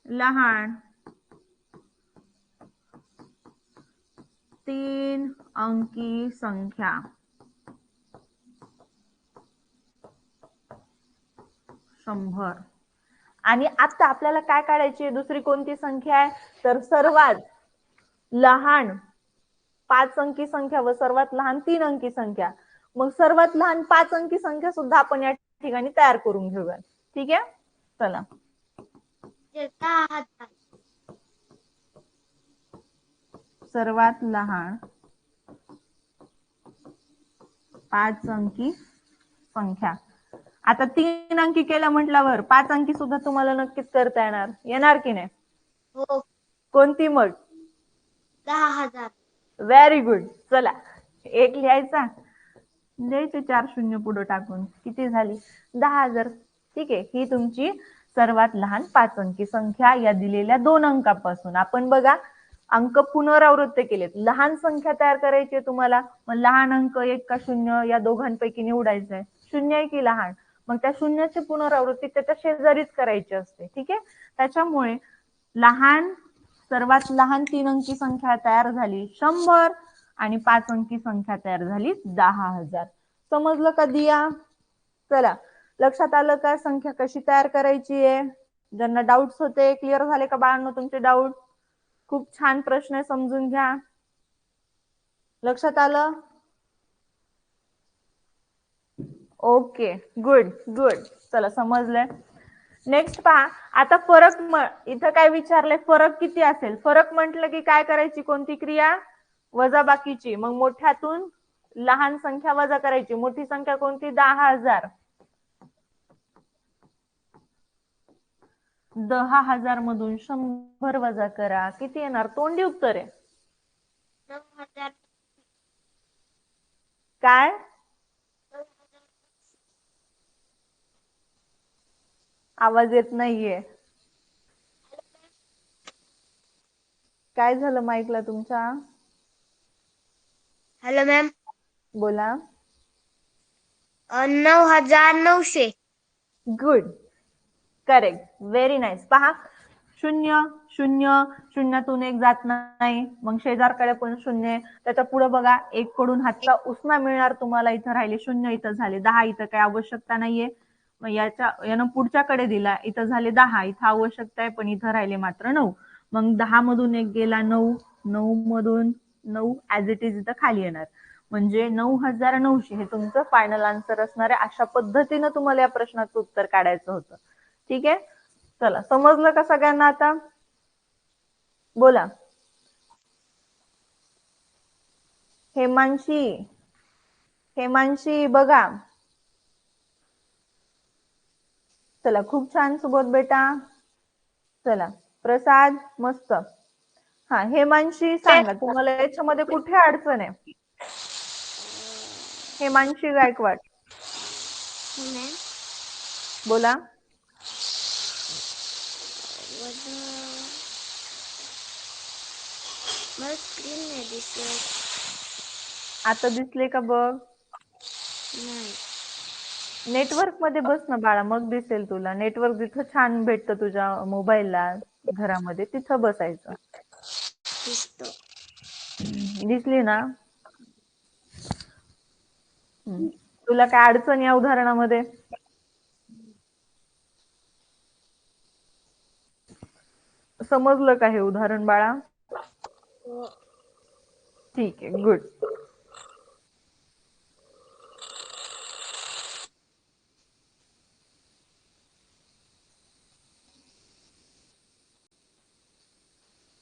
A: लहान 3 अंकी संख्या. 100. आणि आता आपल्याला काय काढायची? दुसरी कोणती संख्या आहे? तर सर्वात लहान 5 अंकी संख्या व सर्वात लहान 3 अंकी संख्या. मग सर्वात लहान 5 अंकी संख्या सुद्धा आपण या ठिकाणी तयार करून घेऊया. ठीक आहे, चला.
B: 10,000.
A: सर्वात लहान 5 अंकी संख्या. आता 3 अंकी केला म्हटल्यावर 5 अंकी सुद्धा तुम्हाला नक्कीच करता येणार की नाही?
B: हो.
A: कोणती मग?
B: 10,000.
A: Very good. चला, 1 लिहायचा, द्यायचे 4 शून्य पुढे टाकून. किती झाली? 10,000. ठीक आहे, ही तुमची सर्वात लहान 5 अंकी संख्या या दिलेल्या 2 अंकापासून. आपण बघा अंक पुनरावृत्त केलेत. लहान संख्या तयार करायची आहे तुम्हाला, मग लहान अंक 1 का 0 या दोघांपैकी निवडायचं आहे. 0 आहे की लहान? मग त्या शून्याची पुनरावृत्ती त्याच्या शेजारीच करायची असते. ठीक आहे, त्याच्यामुळे लहान सर्वात लहान 3 अंकी संख्या तयार झाली 100 आणि 5 अंकी संख्या तयार झाली 10,000. समजलं का दिया? चला, लक्षात आलं का संख्या कशी तयार करायची आहे? ज्यांना डाऊट्स होते क्लिअर झाले का बाळांनो तुमचे डाऊट? खूप छान प्रश्न आहे, समजून घ्या. लक्षात आलं? Okay, good good. चला, समजलंय. नेक्स्ट पहा, आता फरक इथं काय विचारलंय, फरक किती असेल? फरक म्हटलं की काय करायची, कोणती क्रिया? वजाबाकीची. मग मोठ्यातून लहान संख्या वजा करायची. मोठी संख्या कोणती? 10,000. 10,000 मधून 100 वजा करा, किती येणार? तोंडी उत्तर आहे.
B: 9,000.
A: काय? आवाज येत नाहीये. काय झालं माईकला तुमच्या?
B: Hello ma'am.
A: बोला.
B: 9,900.
A: Good, correct, very nice. पहा, 0 0 शून्यातून 1 जात नाही, मग शेजारकडे पण 0 आहे. त्याच्या पुढे बघा, 1 कडून हातचा उसना मिळणार तुम्हाला. इथं राहिले 0, इथं झाले 10. इथं काही आवश्यकता नाहीये. मग यानं पुढच्याकडे दिला, इथं झाले 10. इथं आवश्यकता आहे, पण इथं राहिले मात्र 9. मग 10 मधून 1 गेला 9, 9 मधून 9 ऍज इट इज इथं खाली येणार. म्हणजे 9,900 हे तुमचं फायनल आन्सर असणार आहे. अशा पद्धतीनं तुम्हाला या प्रश्नाचं उत्तर काढायचं होतं. ठीक आहे, चला, समजलं का सगळ्यांना आता? बोला. हेमांशी, हेमांशी बघा. चला, खूप छान सुबोध बेटा. चला, प्रसाद, मस्त. हा, हेमांशी सांगा, तुम्हाला याच्यामध्ये कुठे अडचण आहे? हेमांशी गायकवाड,
B: मॅम.
A: बोला.
B: मला स्क्रीन नाही दिसत.
A: आता दिसले का बघ?
B: नाही.
A: नेटवर्क मध्ये बस ना बाळा, मग दिसेल तुला. नेटवर्क जिथं छान भेटतं तुझ्या मोबाईलला, घरामध्ये, तिथं बसायचं.
B: दिसतो.
A: दिसली ना? तुला काय अडचण या उदाहरणामध्ये? समजलं का हे उदाहरण बाळा? ठीक आहे, गुड.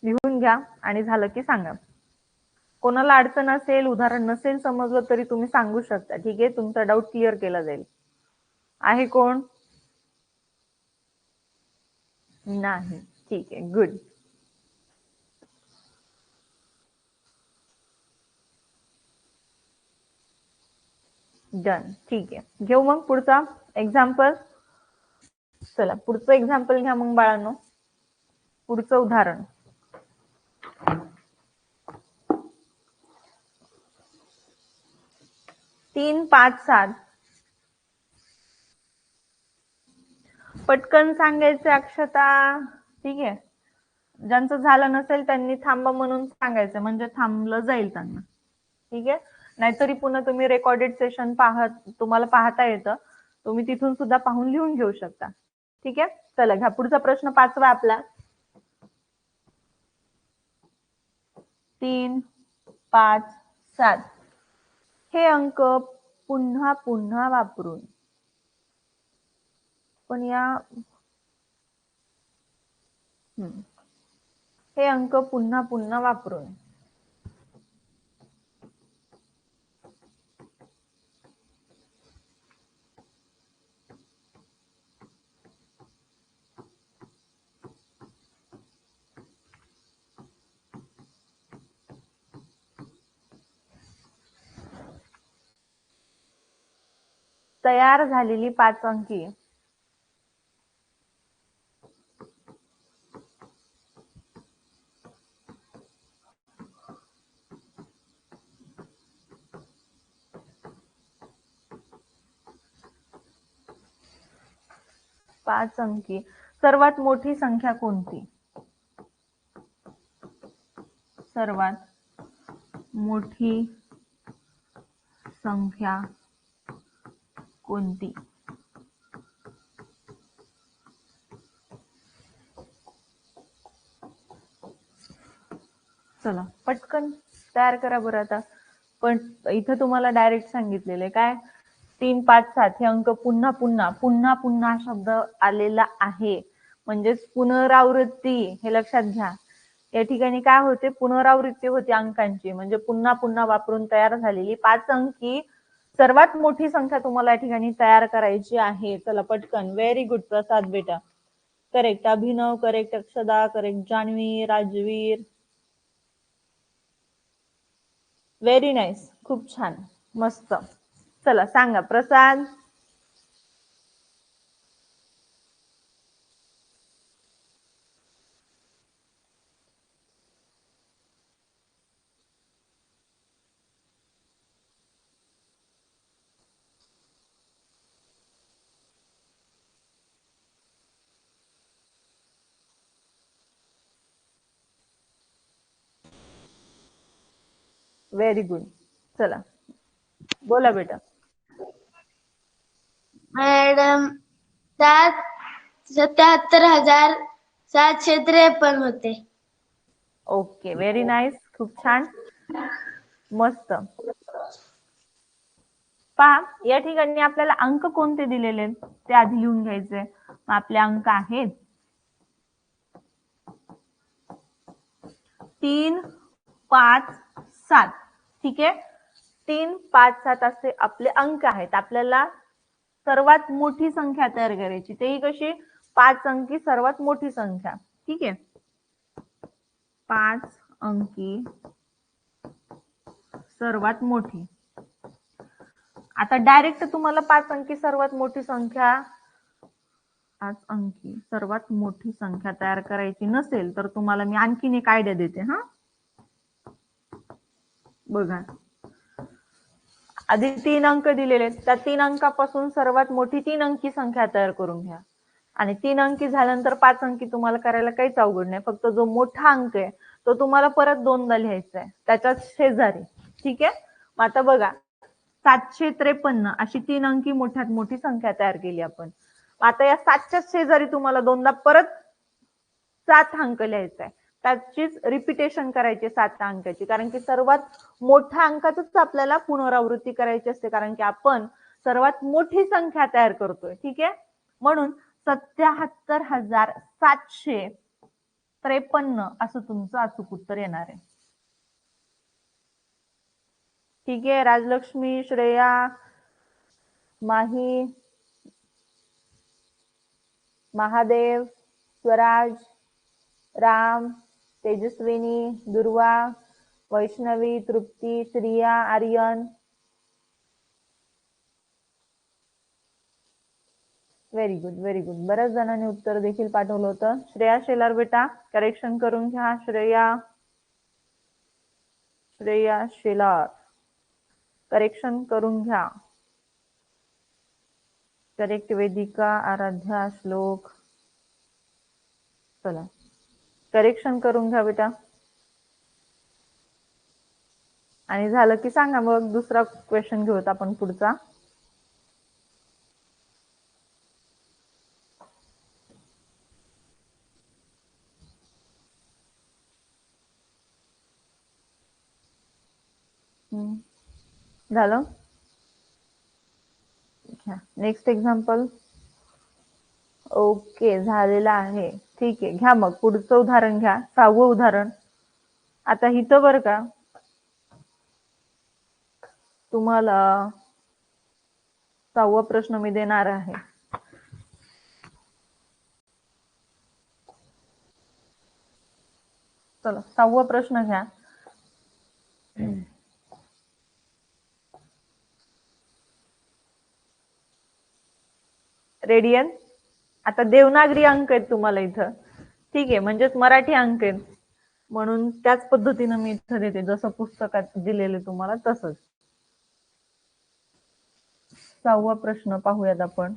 A: लिहून घ्या आणि झालं की सांगा. कोणाला अडचण असेल, उदाहरण नसेल समजलं तरी तुम्ही सांगू शकता. ठीक आहे, तुमचा डाऊट क्लिअर केला जाईल. आहे कोण? नाही. ठीक आहे, गुड. डन. ठीक आहे, घेऊ मग पुढचा एक्झाम्पल. चला, पुढचं एक्झाम्पल घ्या मग बाळांनो. पुढचं उदाहरण. 3, 5, 7. पटकन सांगायचं अक्षता. ठीक आहे, ज्यांचं झालं नसेल त्यांनी थांबा म्हणून सांगायचं, म्हणजे थांबलं जाईल त्यांना. ठीक आहे, नाहीतरी पुन्हा तुम्ही रेकॉर्डेड सेशन तुम्हाला पाहता येतं, तुम्ही तिथून सुद्धा पाहून लिहून घेऊ शकता. ठीक आहे, चला घ्या पुढचा प्रश्न 5वा आपला. 3, 5, 7 हे अंक पुन्हा पुन्हा वापरून, पण या हे अंक पुन्हा पुन्हा वापरून तयार झालेली 5 अंकी 5 अंकी सर्वात मोठी संख्या कोणती? सर्वात मोठी संख्या कोणती? चला पटकन तयार करा बरं आता. पण इथं तुम्हाला डायरेक्ट सांगितलेलं आहे काय, 3, 5, 7 हे अंक पुन्हा पुन्हा पुन्हा पुन्हा शब्द आलेला आहे, म्हणजेच पुनरावृत्ती. हे लक्षात घ्या. या ठिकाणी काय होते, पुनरावृत्ती होते अंकांची, म्हणजे पुन्हा पुन्हा वापरून तयार झालेली 5 अंकी सर्वात मोठी संख्या तुम्हाला या ठिकाणी तयार करायची आहे. चला पटकन. व्हेरी गुड प्रसाद बेटा. Correct Abhinav, correct Akshada, correct Janhavi, Rajveer. Very nice, खूप छान, मस्त. चला सांगा प्रसाद. Very good. चला बोला बेटा.
B: मॅडम 77,753 होते.
A: ओके, व्हेरी नाईस, खूप छान, मस्त. पहा या ठिकाणी आपल्याला अंक कोणते दिलेले आहेत ते आधी लिहून घ्यायचे. आपले अंक आहेत 3, 5, 7. ठीक आहे. 3, 5, 7 असे आपले अंक आहेत. आपल्याला सर्वात मोठी संख्या तयार करायची, तेही कशी, 5 अंकी सर्वात मोठी संख्या. ठीक आहे. 5 अंकी सर्वात मोठी. आता डायरेक्ट तुम्हाला 5 अंकी सर्वात मोठी संख्या 5 अंकी सर्वात मोठी संख्या तयार करायची नसेल तर तुम्हाला मी आणखीन एक आयडिया देते. हा बघा, आधी 3 अंक दिलेले आहेत, त्या 3 अंकापासून सर्वात मोठी 3 अंकी संख्या तयार करून घ्या. आणि 3 अंकी झाल्यानंतर 5 अंकी तुम्हाला करायला काहीच अवघड नाही. फक्त जो मोठा अंक आहे तो तुम्हाला परत दोनदा लिहायचा आहे त्याच्या शेजारी. ठीक आहे. मग आता बघा, 753 अशी 3 अंकी मोठ्यात मोठी संख्या तयार केली आपण. आता या 7च्या शेजारी तुम्हाला दोनदा परत 7 अंक लिहायचा आहे. त्याचीच रिपिटेशन करायची 7 अंकाची, कारण की सर्वात मोठ्या अंकाचंच आपल्याला पुनरावृत्ती करायची असते, कारण की आपण सर्वात मोठी संख्या तयार करतोय. ठीक आहे. म्हणून 77,753 असं तुमचं अचूक उत्तर येणार आहे. ठीक आहे. राजलक्ष्मी, श्रेया, माही, Mahadev, Swaraj, Ram, Tejaswini, Durva, Vaishnavi, Trupti, Shriya, Aryan. Very good, very good. बऱ्याच जणांनी उत्तर देखील पाठवलं होतं. श्रेया शेलार बेटा करेक्शन करून घ्या. श्रेया शेलार करेक्शन करून घ्या. करेक्ट वेदिका, आराध्या, श्लोक. चला करेक्शन करून घ्या बेटा. आणि झालं की सांगा, मग दुसरा क्वेश्चन घेऊत आपण पुढचा. झालं. Next example. ओके, झालेला आहे. ठीक आहे. घ्या मग पुढचं उदाहरण घ्या, 6वं उदाहरण. आता इथं बरं का तुम्हाला 6वा प्रश्न मी देणार आहे. चला 6वा प्रश्न घ्या. रेडियन. आता देवनागरी अंक आहेत तुम्हाला इथं. ठीक आहे, म्हणजेच मराठी अंक आहेत, म्हणून त्याच पद्धतीने मी इथं देते जसं पुस्तकात दिलेले तुम्हाला तसंच. 6वा प्रश्न पाहूयात आपण.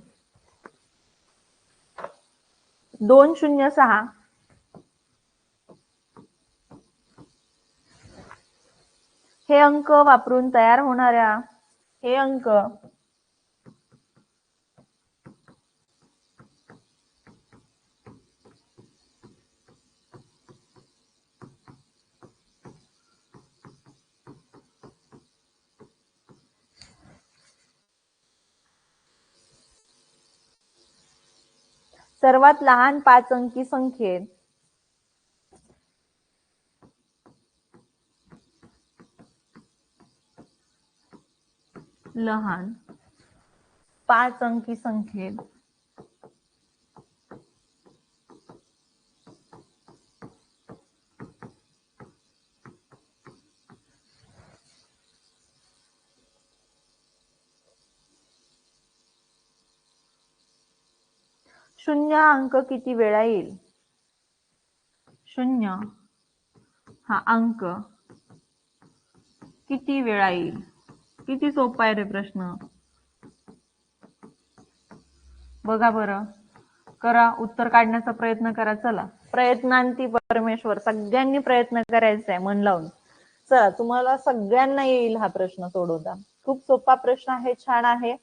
A: 206 हे अंक वापरून तयार होणाऱ्या हे अंक सर्वात लहान 5 अंकी संख्येत लहान 5 अंकी संख्येत शून्य हा अंक किती वेळा येईल? शून्य हा अंक किती वेळा येईल? किती सोपा आहे रे प्रश्न. बघा बरं, करा, उत्तर काढण्याचा प्रयत्न करा. चला, प्रयत्नांती परमेश्वर. सगळ्यांनी प्रयत्न करायचा आहे मन लावून. चला, तुम्हाला सगळ्यांना येईल हा प्रश्न सोडवता. खूप सोपा प्रश्न आहे, छान आहे.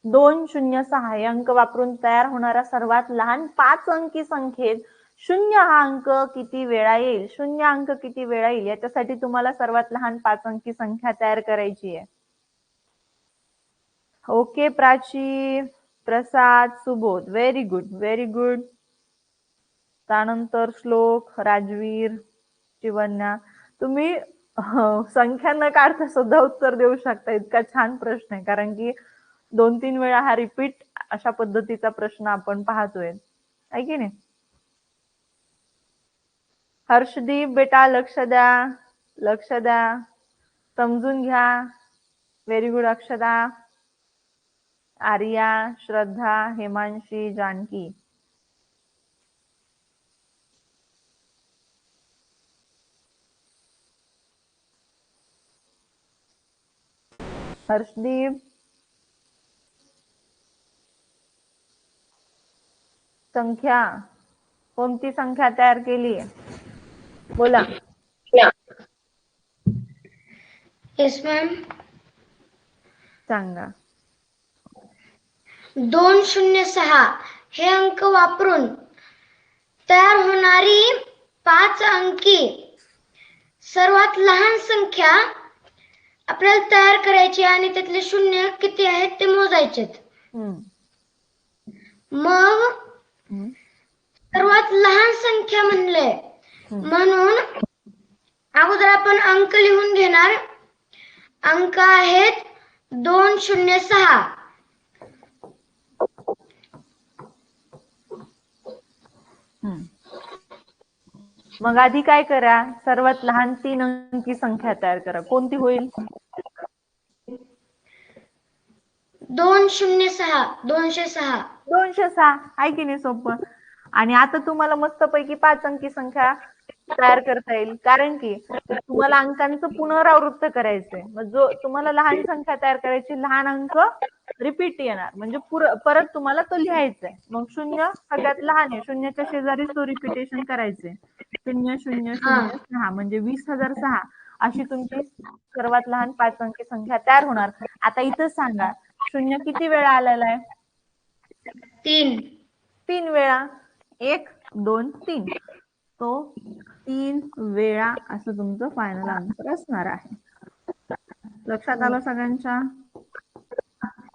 A: 206 हे अंक वापरून तयार होणारा सर्वात लहान 5 अंकी संख्येत शून्य हा अंक किती वेळा येईल? शून्य अंक किती वेळा येईल याच्यासाठी तुम्हाला सर्वात लहान 5 अंकी संख्या तयार करायची आहे. Okay Prachi, Prasad, Subodh, very good, very good. त्यानंतर श्लोक, राजवीर, शिवन्या, तुम्ही संख्या न काढता सुद्धा उत्तर देऊ शकता. इतका छान प्रश्न आहे, कारण की 2-3 वेळा हा रिपीट अशा पद्धतीचा प्रश्न आपण पाहतोय, आहे की नाही. हर्षदीप बेटा, लक्ष द्या, लक्ष द्या, समजून घ्या. व्हेरी गुड अक्षदा, आर्या, श्रद्धा, हेमांशी, जानकी. हर्षदीप, संख्या, कोणती संख्या तयार केली? बोला.
B: Yes ma'am.
A: सांगा.
B: 206 हे अंक वापरून तयार होणारी 5 अंकी सर्वात लहान संख्या आपल्याला तयार करायची आणि त्यातले शून्य किती आहेत ते मोजायचे. मग सर्वात लहान संख्या म्हणले म्हणून अगोदर आपण अंक लिहून घेणार. अंक आहेत 206.
A: मग आधी काय करा, सर्वात लहान 3 अंकी संख्या तयार करा. कोणती होईल?
B: 206. 206.
A: 206 आहे की नाही सोपं. आणि आता तुम्हाला मस्तपैकी 5 अंकी संख्या तयार करता येईल, कारण की तुम्हाला अंकांचं पुनरावृत्त करायचंय. मग जो तुम्हाला लहान संख्या तयार करायची, लहान अंक रिपीट येणार, म्हणजे परत तुम्हाला तो लिहायचा आहे. मग शून्य सगळ्यात लहान आहे, शून्याच्या शेजारी तो रिपिटेशन करायचंय. 0006 म्हणजे 20,006 अशी तुमची सर्वात लहान 5 अंकी संख्या तयार होणार. आता इथं सांगा, शून्य किती वेळा आलेला आहे?
B: 3.
A: 3 वेळा. 1, 2, 3. तो 3 वेळा असं तुमचं फायनल आन्सर असणार आहे. लक्षात आलं सगळ्यांच्या?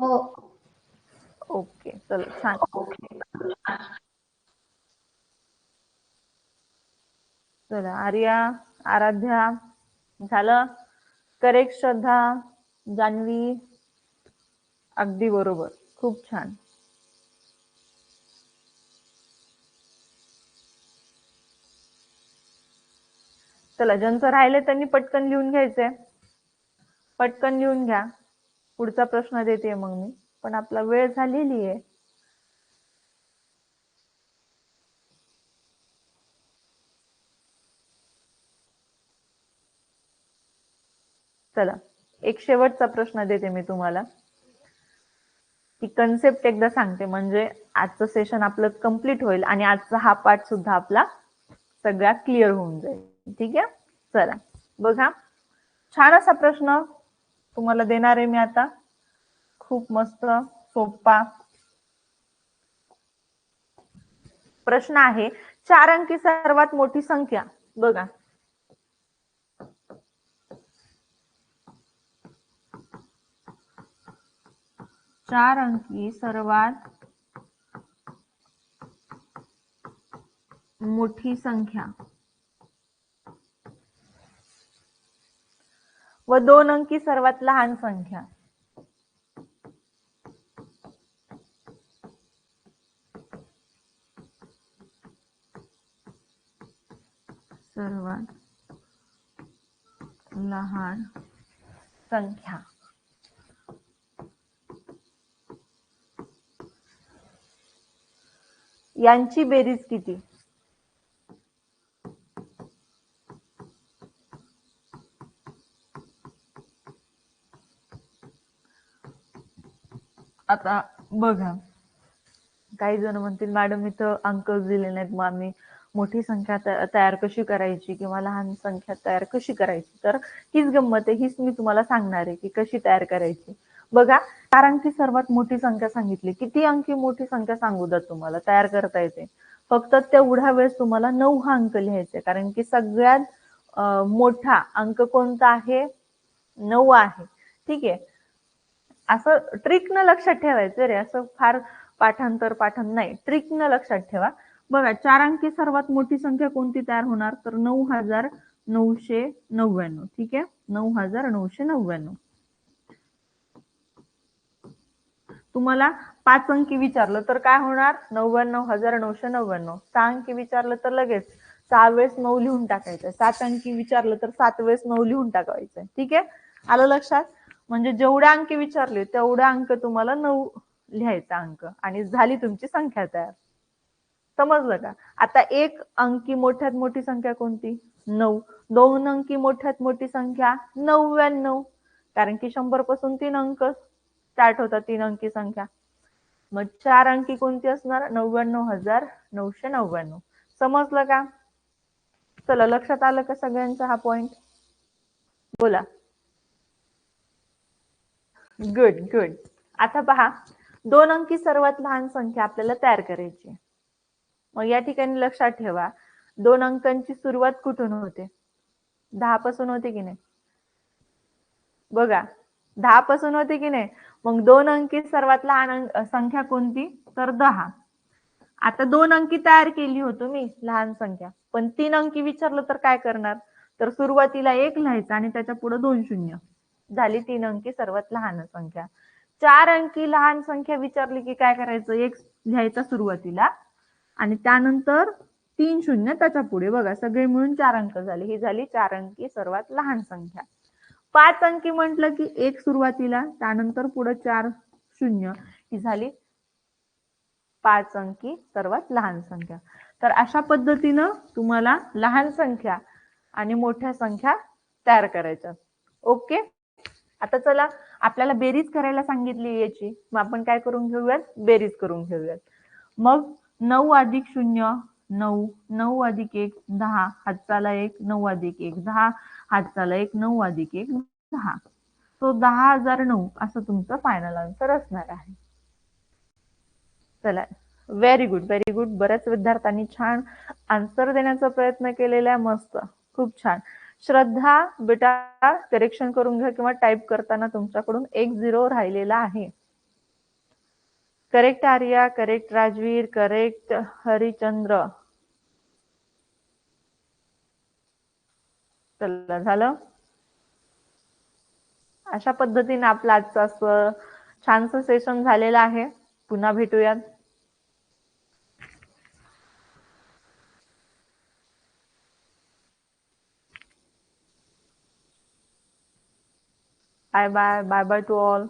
B: हो.
A: ओके, चलो छान. चला, आर्या, आराध्या झालं. करेक्ट श्रद्धा, जान्हवी, अगदी बरोबर, खूप छान. चला, ज्यांचं राहिले त्यांनी पटकन लिहून घ्यायचंय. पटकन लिहून घ्या. पुढचा प्रश्न देते मग मी, पण आपला वेळ झालेली आहे. चला, एक शेवटचा प्रश्न देते मी तुम्हाला. ती कन्सेप्ट एकदा सांगते, म्हणजे आजचं सेशन आपलं कंप्लीट होईल आणि आजचा हा पार्ट सुद्धा आपला सगळा क्लिअर होऊन जाईल. ठीक आहे, चला बघा. छान असा प्रश्न तुम्हाला देणार आहे मी आता, खूप मस्त सोपा प्रश्न आहे. 4 अंकी सर्वात मोठी संख्या. बघा, 4 अंकी सर्वात मोठी संख्या व 2 अंकी सर्वात लहान संख्या सर्वात लहान संख्या यांची बेरीज किती? आता बघा, काही जण म्हणतील मॅडम इथं अंक दिले नाहीत, मग आम्ही मोठी संख्या तयार कशी करायची किंवा लहान संख्या तयार कशी करायची? तर हीच गंमत आहे, हीच मी तुम्हाला सांगणार आहे की कशी तयार करायची. बघा, 4 अंकी सर्वात मोठी संख्या सांगितली. किती अंकी मोठी संख्या सांगू द्या, तुम्हाला तयार करता येते. फक्त तेवढ्या वेळेस तुम्हाला 9 हा अंक लिहायचा, कारण की सगळ्यात मोठा अंक कोणता आहे? 9 आहे. ठीक आहे, असं ट्रिकनं लक्षात ठेवायचं रे, असं फार पाठांतर नाही, ट्रिकनं लक्षात ठेवा. बघा, 4 अंकी सर्वात मोठी संख्या कोणती तयार होणार? तर 9,999. ठीक आहे, 9,999. तुम्हाला 5 अंकी विचारलं तर काय होणार? 99,999. 6 अंकी विचारलं तर लगेच 6 वेळेस 9 लिहून टाकायचं. 7 अंकी विचारलं तर 7 वेळेस 9 लिहून टाकायचं. ठीक आहे, आलं लक्षात? म्हणजे जेवढ्या अंकी विचारले तेवढ्या अंक तुम्हाला 9 लिहायचा अंक, आणि झाली तुमची संख्या तयार. समजलं का? आता 1 अंकी मोठ्यात मोठी संख्या कोणती? 9. 2 अंकी मोठ्यात मोठी संख्या 99, कारण की 100 पासून 3 अंक स्टार्ट होतात, 3 अंकी संख्या. मग 4 अंकी कोणती असणार? 99,999. समजलं का? चला, लक्षात आलं का सगळ्यांचा हा पॉइंट? बोला. Good good. आता पहा, 2 अंकी सर्वात लहान संख्या आपल्याला तयार करायची. मग या ठिकाणी लक्षात ठेवा, 2 अंकांची सुरुवात कुठून होते? 10 पासून होते की नाही? बघा, 10 पासून होते की नाही? मग 2 अंकी सर्वात लहान संख्या कोणती? तर 10. आता 2 अंकी तयार केली होतो मी लहान संख्या, पण 3 अंकी विचारलं तर काय करणार? तर सुरुवातीला 1 लिहायचं आणि त्याच्या पुढे 2 शून्य, झाली 3 अंकी सर्वात लहान संख्या. 4 अंकी लहान संख्या विचारली की काय करायचं? 1 लिहायचा सुरुवातीला आणि त्यानंतर 3 शून्य त्याच्या पुढे. बघा, सगळे मिळून 4 अंक झाले. ही झाली 4 अंकी सर्वात लहान संख्या. 5 अंकी म्हटलं की 1 सुरुवातीला, त्यानंतर पुढे 4 शून्य, ही झाली 5 अंकी सर्वात लहान संख्या. तर अशा पद्धतीनं तुम्हाला लहान संख्या आणि मोठ्या संख्या तयार करायच्या. ओके, आता चला, आपल्याला बेरीज करायला सांगितली याची, मग आपण काय करून घेऊयात? बेरीज करून घेऊयात. मग 9 अधिक 0 9, 9 अधिक 1 10, हातचाला 1, 9 अधिक 1 10, हातचाला 1, 9 अधिक 1 10. तो 10,009 असं तुमचं फायनल आन्सर असणार आहे. चला, व्हेरी गुड व्हेरी गुड. बऱ्याच विद्यार्थ्यांनी छान आन्सर देण्याचा प्रयत्न केलेला आहे. मस्त, खूप छान. श्रद्धा बेटा, करेक्शन करून घ्या, किंवा टाइप करताना तुमच्याकडून 1-0 राहिलेला आहे. Correct Arya, correct Rajveer, correct Harichandra. चला, झालं. अशा पद्धतीने आपलं आजचं असं छानसं सेशन झालेलं आहे. पुन्हा भेटूयात. Bye bye bye bye to all.